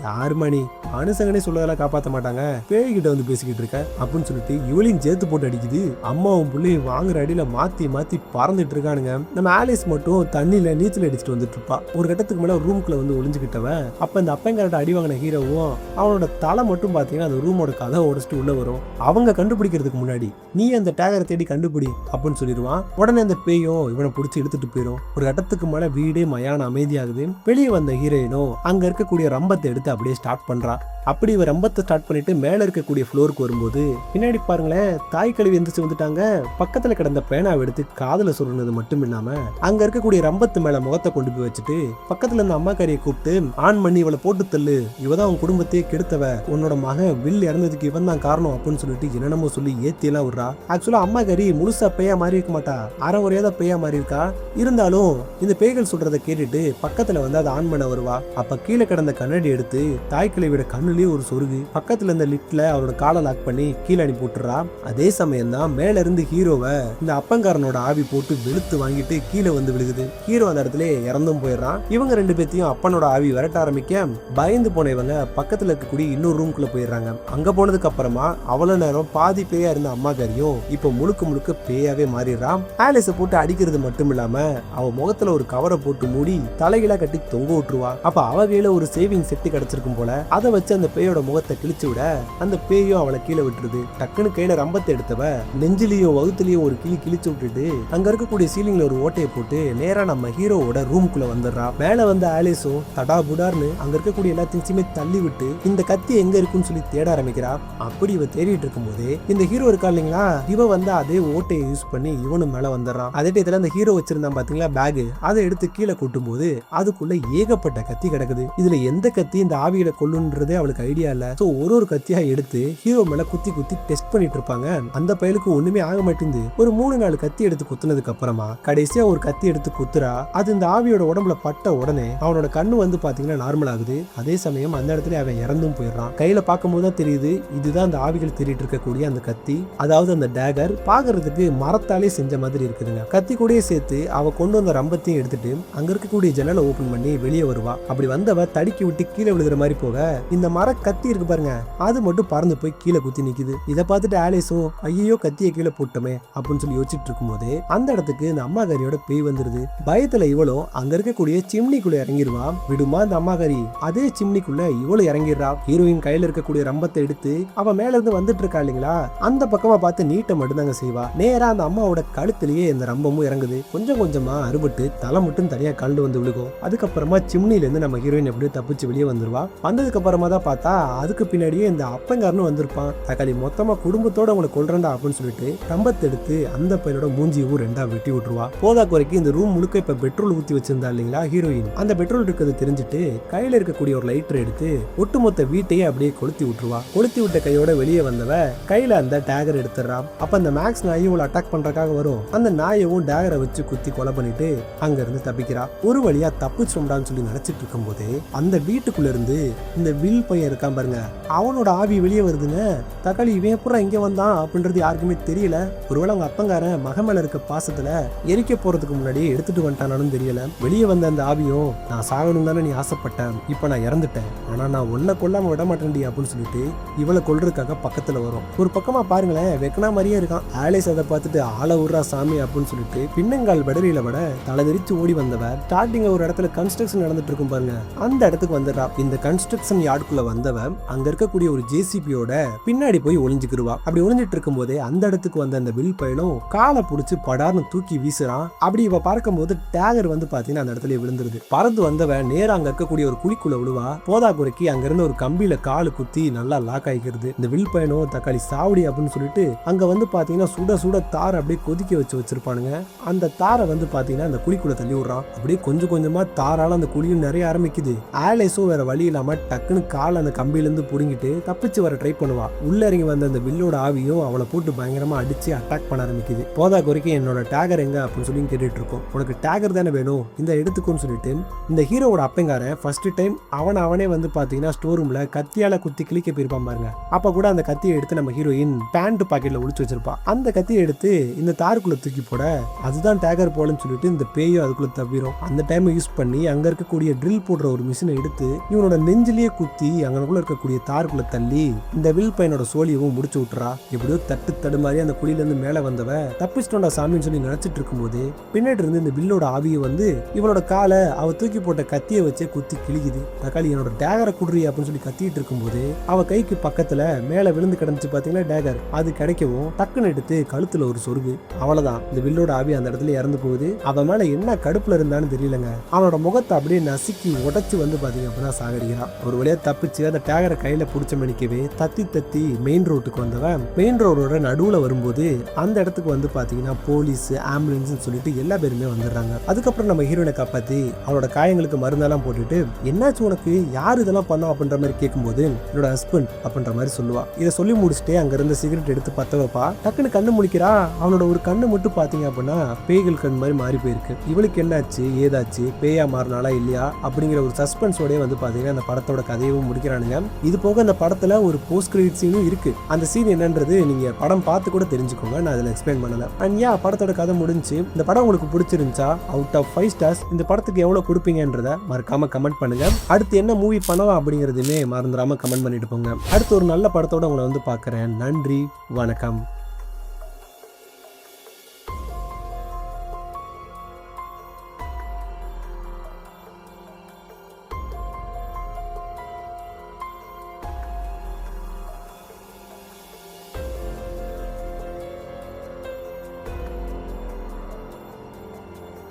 யாருமா நீ, மனுஷங்கனே சொல்லதெல்லாம் காப்பாற்ற மாட்டாங்க, பேய்கிட்ட வந்து பேசிக்கிட்டு இருக்க அப்படின்னு சொல்லிட்டு இவளையும் சேர்த்து போட்டு அடிக்குது. அம்மாவும் பிள்ளையும் வாங்குற அடியில மாத்தி பறந்துட்டு இருக்கானுங்க. நம்ம ஆலிஸ் மட்டும் தண்ணியில நீச்சல் அடிச்சுட்டு வந்துட்டு இருப்பா. ஒரு கட்டத்துக்கு மேல ரூமுக்குள்ள வந்து ஒளிஞ்சுக்கிட்டவ அப்ப இந்த அப்பங்கார்ட்ட அடி வாங்கின ஹீரோவும் அவனோட தலை மட்டும் பாத்தீங்கன்னா அந்த ரூமோட கதை உடைச்சிட்டு உள்ள வரும். அவங்க கண்டுபிடிக்கிறதுக்கு முன்னாடி நீ அந்த டேகரை தேடி கண்டுபிடி அப்படின்னு சொல்லிடுவான். உடனே அந்த பேயும் இவனை பிடிச்சி எடுத்துட்டு போயிடும். ஒரு கட்டத்துக்கு மேல வீடே மயான அமைதியாகுது. வெளியே வந்த ஹீரோயினோ அங்க இருக்கக்கூடிய ரம்பத்தை எடுத்து அப்படியே ஸ்டார்ட் பண்றா. அப்படி இவ ரம்பத்தை ஸ்டார்ட் பண்ணிட்டு மேல இருக்கக்கூடிய ஃப்ளோருக்கு வரும்போது பின்னாடி பாருங்களேன் தாய் கழுவி எந்திரிச்சு வந்துட்டாங்க. பக்கத்துல கிடந்த பேனாவை எடுத்து காதுல சொல்றது மட்டும் இல்லாம அங்க இருக்கக்கூடிய ரம்பத்து மேல முகத்தை கொண்டு போய் வச்சுட்டு பக்கத்துல இருந்த அம்மாக்காரியை கூப்பிட்டு ஆன் பண்ணி இவளை போட்டு தள்ளு, இவதான் உன் குடும்பத்தையே கெடுத்தவ, உன்னோட மகன் வில் இறந்ததுக்கு இவன் தான் காரணம் அப்படின்னு சொல்லிட்டு என்னென்னமோ சொல்லி ஏத்தியெல்லாம் விடுறா. ஆக்சுவலா அம்மாக்காரி முழுசா பேயா மாறி இருக்க மாட்டா, அரை ஒரேதான் பேயா மாறி இருக்கா. இருந்தாலும் இந்த பேய்கள் சொல்றதை கேட்டுட்டு பக்கத்துல வந்து அதை ஆன் பண்ண வருவா. அப்ப கீழே கிடந்த கண்ணாடி எடுத்து தாய் கிழவியோட கண்ணுலயே ஒரு சொருகு பக்கத்துல இருந்த லிப்ட்ல அவரோட காலை லாக் பண்ணி கீழே அனுப்பி விட்டுறா. அதே சமயம் தான் மேல இருந்து ஹீரோவை இந்த அப்பங்காரனோட ஆவி போட்டு வெளுத்து வாங்கிட்டு கீழே வந்து விழுகுது. ஹீரோ அந்த இடத்துல இறந்தும் போயிடுறான். இவங்க ரெண்டு பேத்தையும் அப்பனோட ஆவி விரட்ட ஆரம்பிக்க பயந்து போன இவங்க பக்கத்துல இருக்கக்கூடிய இன்னொரு ரூம்குள்ள போயிடுறாங்க. அங்க போனதுக்கு அப்புறமா அவ்வளவு நேரம் பாதி பேயா இருந்த அம்மாக்காரியும் இப்ப முழுக்க பேயாவே மாறிடுறான். ஆலிஸை போட்டு அடிக்கிறது மட்டும் இல்லாம அவ முகத்துல ஒரு கவரை போட்டு மூடி தலைகீழா கட்டி தொங்க விட்டுருவா. அப்ப அவ கையில ஒரு சேவிங் செட்டு கிடைச்சிருக்கும் போல, அதை வச்சு அந்த பேயோட முகத்தை கிழிச்சு விட அந்த பேயும் அவளை கீழே விட்டுருது. டக்குன்னு கையில ரம்பத்தை எடுத்தவ நெஞ்சிலையும் வகுத்துலயும் ஒரு கிழிச்சு விட்டுட்டு அங்க இருக்கக்கூடிய சீலிங்ல ஒரு ஓட்டையை போட்டு நேரா நம்ம ஹீரோவோட ரூம்குள்ள வந்துடுறா. மேல வந்த ஆலிஸும் தடா புடார்னு அங்க இருக்கக்கூடிய எல்லா திங்ஸுமே தள்ளி விட்டு இந்த கத்தி எங்க இருக்குன்னு சொல்லி தேட ஆரம்பிக்கிறா. அப்படி இவ தேடிட்டு இருக்கும் போது இந்த ஹீரோ இருக்கா இல்லைங்களா, இவ வந்து அதே ஓட்டையை யூஸ் பண்ணி இவனும் மேல வந்துடுறான். அதே டயத்துல அந்த ஹீரோ வச்சிருந்தான் பாத்தீங்களா பேக், அதை எடுத்து கீழே கொட்டும் போது அதுக்குள்ள ஏகப்பட்ட கத்தி கிடக்குது. இதுல எந்த கத்தி இந்த ஆவிகளை கொல்லுன்றதே அவளுக்கு ஐடியா இல்ல. சோ ஒரு கத்தியா எடுத்து ஹீரோ மேல குத்தி குத்தி டெஸ்ட் பண்ணிட்டு இருப்பாங்க. அந்த பயலுக்கு ஒண்ணுமே ஆக மாட்டேங்குது. ஒரு 3-4 கத்தி எடுத்து குத்துனதுக்கு அப்புறமா கடைசியா ஒரு கத்தி எடுத்து குத்துறா. அது இந்த ஆவியோட உடம்புல பட்ட உடனே அவனோட கண்ணு வந்து பாத்தீங்கன்னா நார்மல் ஆகுது. அதே சமயம் அந்த இடத்துல அவன் இறந்தும் போயிடுறான். கையில பார்க்கும்போது தான் தெரியுது இதுதான் அந்த ஆவிகள் தேடிட்டு இருக்கக்கூடிய அந்த கத்தி. அதாவது அந்த டேகர் பாக்குறதுக்கு மரத்தாலே செஞ்ச மாதிரி இருக்குதுங்க. கத்தி கூடயே சேர்த்து அவ கொண்டு வந்த ரம்பத்தையும் எடுத்துட்டு அங்க இருக்கக்கூடிய ஜன்னலை ஓபன் பண்ணி வெளியே வருவா. அப்படி வந்தவ தடுக்கி விட்டு கீழே விழுகிற மாதிரி போக இந்த மர கத்தி இருக்கு பாருங்க, அது மட்டும் பறந்து போய் கீழே குத்தி நிக்குது. இதை பார்த்துட்டு ஆலிஸும் ஐயோ கத்தியை கீழே போட்டோமே அப்படின்னு சொல்லி யோசிச்சுட்டு இருக்கும் போது அந்த இடத்துக்கு இந்த அம்மாக்காரியோட பேய் வந்துருது. பயத்துல இவளும் அங்க இருக்கக்கூடிய சிம்னிக்குள்ள இறங்கிடுவா. விடுமா இந்த அம்மாக்காரி, அதே சிம்னிக்குள்ள இவளும் இறங்கிடுறா. ஹீரோயின் கையில இருக்கக்கூடிய ரம்பத்தை எடுத்து அவ மேல இருந்து வந்துட்டு இருக்கா இல்லைங்களா, அந்த பக்கமா பார்த்து நீட்ட மட்டும்தாங்க செய்வா. நேரா அந்த அம்மாவோட கழுத்திலேயே இந்த ரம்பமும் இறங்குது. கொஞ்சம் கொஞ்சமா அறுபட்டு தலை மட்டும் தனியா கண்டு வந்து விழுகும். அதுக்கப்புறமா சிம்னில இருந்து நம்ம ஹீரோயின் எப்படியும் தப்பிச்சு வெளியே வந்துருவா. வந்ததுக்கு அப்புறமா தான் பார்த்தா அதுக்கு பின்னாடியே இந்த அப்பங்காரனும் வந்திருப்பான். தக்காளி மொத்தமா குடும்பத்தோட உங்களை கொல்றேன்டா அப்படின்னு சொல்லிட்டு ரம்பத்தை எடுத்து அந்த பையனோட மூஞ்சியும் ரெண்டா வெட்டி விட்டுருவா. போதா குறைக்கு இந்த ரூம் முழுக்க இப்ப பெட்ரோல் ஊத்தி வச்சிருந்தா இல்லைங்களா ஹீரோயின், அந்த பெட்ரோல் இருக்கிறது தெரிஞ்சுட்டு கையில இருக்கக்கூடிய ஒரு லைட்டர் எடுத்து ஒட்டுமொத்த வீட்டையே அப்படியே கொளுத்தி விட்டுருவா. கொளுத்தி விட்ட கையோட வெளியே வந்தவ கையில அந்த டேகர் எடுத்துறா. அப்ப அந்த மேக்ஸ் நாயும் இவளை அட்டாக் பண்றதுக்காக வரும். அந்த நாயவும் டேகரை வச்சு குத்தி கொலை பண்ணிட்டு அங்க இருந்து தப்பிக்கிறா. ஒரு வழியா தப்பிச்சோம்டான்னு சொல்லி நினைச்சிட்டு இருக்கும் போது அந்த வீட்டுக்குள்ள இருந்து இந்த வில் பையன் இருக்கான் பாருங்க, அவனோட ஆவி வெளியே வருதுன்னு. தக்காளி இவன் பூரா இங்க வந்தான் அப்படின்றது யாருக்குமே தெரியல. ஒருவேளை அவங்க அப்பங்காரன் மக மேல இருக்க பாசத்துல எரிக்க போறதுக்கு முன்னாடி எடுத்துட்டு வந்துட்டானு தெரியல. வெளியே வந்த அந்த ஆவியும் நான் சாகணும் தானே நீ ஆசைப்பட்டேன், இப்ப நான் இறந்துட்டேன், ஆனா நான் ஒன்ன கொல்லாம விட மாட்டேன்டி அப்படின்னு சொல்லிட்டு இவளை கொல்றதுக்காக பக்கத்துல வரும். ஒரு பக்கமா பாருங்களேன் வெக்கனா மாதிரியே இருக்கான். ஆலிஸ் அதை பார்த்துட்டு ஆள விடுறா சாமி அப்படின்னு சொல்லிட்டு பின்னங்கால் படரியில விட தலைதெரிச்சு ஓடி வந்தவ ஸ்டார்டிங் ஒரு இடத்துல கன்ஸ்ட்ரக்ஷன் நடந்துட்டு இருக்கும் பாருங்க, அந்த இடத்துக்கு வந்துடுறா. இந்த கன்ஸ்ட்ரக்ஷன் யார்டுக்குள்ள வந்தவ அங்க இருக்கக்கூடிய ஒரு ஜேசிபியோட பின்னாடி போய் ஒளிஞ்சுக்கிடுவா. அப்படி ஒளிஞ்சிட்டு இருக்கும் போதே அந்த இடத்துக்கு வந்த அந்த வில் பயலும் காலை புடிச்சு படார்னு தூக்கி வீசுறான். அப்படி இவ பார்க்கும் போது டேகர் வந்து பாத்தீங்கன்னா அந்த இடத்துல விழுந்துருது. பறந்து வந்தவ நேரா அங்க இருக்கக்கூடிய ஒரு குழிக்குள்ள விழுவா. போதா குறைக்கு அங்க இருந்து ஒரு கம்பியில காலு குத்தி நல்லா லாக் ஆகிக்கிறது. இந்த வில் பயனும் தக்காளி சாவடி அப்படின்னு சொல்லிட்டு அங்க வந்து பாத்தீங்கன்னா சுட சுட தார் அப்படியே கொதிக்க வச்சிருப்பானுங்க. அந்த தாரை வந்து பாத்தீங்கன்னா அந்த குழிக்குள்ள தள்ளி விடுறான். அப்படியே கொஞ்சம் கொஞ்சமா தாரால அந்த குழியும் நிறைய ஆரம்பிக்குது. ஆலிஸும் வேற வழி இல்லாம டக்குன்னு கால் அந்த கம்பியில இருந்து புடுங்கிட்டு தப்பிச்சு வர ட்ரை பண்ணுவா. உள்ள இறங்கி வந்த அந்த வில்லோட ஆவியும் அவளை போட்டு பயங்கரமா அடிச்சு அட்டாக் பண்ண ஆரம்பிக்குது. போதா குறைக்கு என்னோட டேகர் எங்க அப்படின்னு சொல்லி கேட்டுட்டு இருக்கோம். உனக்கு டேகர் தானே வேணும், இந்த எடுத்துக்கோன்னு சொல்லிட்டு இந்த ஹீரோவோட அப்பங்காரன் ஃபர்ஸ்ட் டைம் அவனே வந்து பாத்தீங்கன்னா ஸ்டோர் ரூம்ல கத்தியால குத்தி கிளிக்க போயிருப்பான் பாருங்க. அப்ப கூட அந்த கத்தியை எடுத்து நம்ம ஹீரோயின் பேண்ட் பாக்கெட்ல ஒளிச்சு வச்சிருப்பா. அந்த கத்தியை எடுத்து இந்த தாருக்குள்ள தூக்கி போட அதுதான் டேகர் போலன்னு சொல்லிட்டு இந்த பேயும் அதுக்குள்ள தவிரும். அந்த டைம் யூஸ் பண்ணி அங்க இருக்கக்கூடிய ட்ரில் போடுற ஒரு மிஷினை எடுத்து இவனோட நெஞ்சிலேயே குத்தி அங்கனுக்குள்ள இருக்கக்கூடிய தாருக்குள்ள தள்ளி இந்த வில் பையனோட சோழியவும் முடிச்சு விட்டுறா. எப்படியோ தட்டு தடுமாறி அந்த குழியில இருந்து மேல வந்தவ தப்பிச்சிட்டோண்டா சாமின்னு சொல்லி நினைச்சிட்டு இருக்கும் போது பின்னாடி இருந்து இந்த வில்லோட ஆவியை வந்து இவனோட காலை அவ தூக்கி போட்ட கத்தியை வச்சு குத்தி கிழிக்குது. தக்காளி என்னோட டேகரை குடுறி அப்படின்னு சொல்லி கத்திட்டு இருக்கும் போது அவ கைக்கு பக்கத்துல மேல விழுந்து கிடந்துச்சு பாத்தீங்களா டேகர், அது கிடைக்கவும் டக்குன்னு எடுத்து கழுத்துல ஒரு சொருகு. அவ்வளவுதான், இந்த வில்லோட ஆவி அந்த இடத்துல இறந்து போகுது. அவன் மேல என்ன கடுப்புல இருந்தான்னு தெரியலங்க, அவனோட முகத்தை அப்படியே நசுக்கி உடைச்சு வந்து பாத்தீங்க அப்படின்னா சாகடிக்கிறான். ஒரு வழியா தப்பிச்சு அந்த டேகரை கையில புடிச்ச மணிக்கவே தத்தி தத்தி மெயின் ரோட்டுக்கு வந்தவன் மெயின் ரோடோட நடுவுல வரும்போது அந்த இடத்துக்கு வந்து பாத்தீங்கன்னா போலீஸ் ஆம்புலன்ஸ் சொல்லிட்டு எல்லா பேருமே வந்துடுறாங்க. அதுக்கப்புறம் நம்ம ஹீரோனை காப்பாத்தி அவளோட காயங்களுக்கு மருந்தெல்லாம் போட்டுட்டு என்னாச்சு உனக்கு, யாரு இதெல்லாம் பண்ணோம் அப்படின்ற மாதிரி கேட்கும்போது என்னோட ஹஸ்பண்ட் அப்படின்ற மாதிரி சொல்லுவா. இதை சொல்லி முடிச்சுட்டு அங்க இருந்த சிகரெட் எடுத்து பத்த வைப்பா. டக்குன்னு கண்ணு முழிக்கிறா. அவனோட ஒரு கண்ணு மட்டும் பாத்தீங்க அப்படின்னா பேய்கள் கண் மாதிரி மாறி போயிருக்கு. இவளுக்கு என்னாச்சு ஏதாச்சு பேயா மாறினாலா இல்லையா அப்படிங்கிற ஒரு சஸ்பென்ஸோட வந்து பாத்தீங்கன்னா அந்த படத்தோட கதையவும் முடிக்கிறானுங்க. இது போக அந்த படத்துல ஒரு போஸ்ட் கிரெடிட் சீனும் இருக்கு. அந்த சீன் என்னன்றது நீங்க படம் பார்த்து கூட தெரிஞ்சுக்கோங்க, நான் அதில் எக்ஸ்பிளைன் பண்ணல. அண்ட் படத்தோட கதை முடிஞ்சு. இந்த படம் உங்களுக்கு பிடிச்சிருந்துச்சா அவுட் ஆஃப் 5 ஸ்டார்ஸ் இந்த படத்துக்கு எவ்வளவு கொடுப்பீங்கன்றத மறக்காம கமெண்ட் பண்ணுங்க. அடுத்து என்ன மூவி பண்ணலாம் அப்படிங்கிறதுமே மறந்துடாம கமெண்ட் பண்ணிட்டு போங்க. அடுத்து ஒரு நல்ல படத்தோட உங்களை வந்து பார்க்குறேன். நன்றி, வணக்கம்.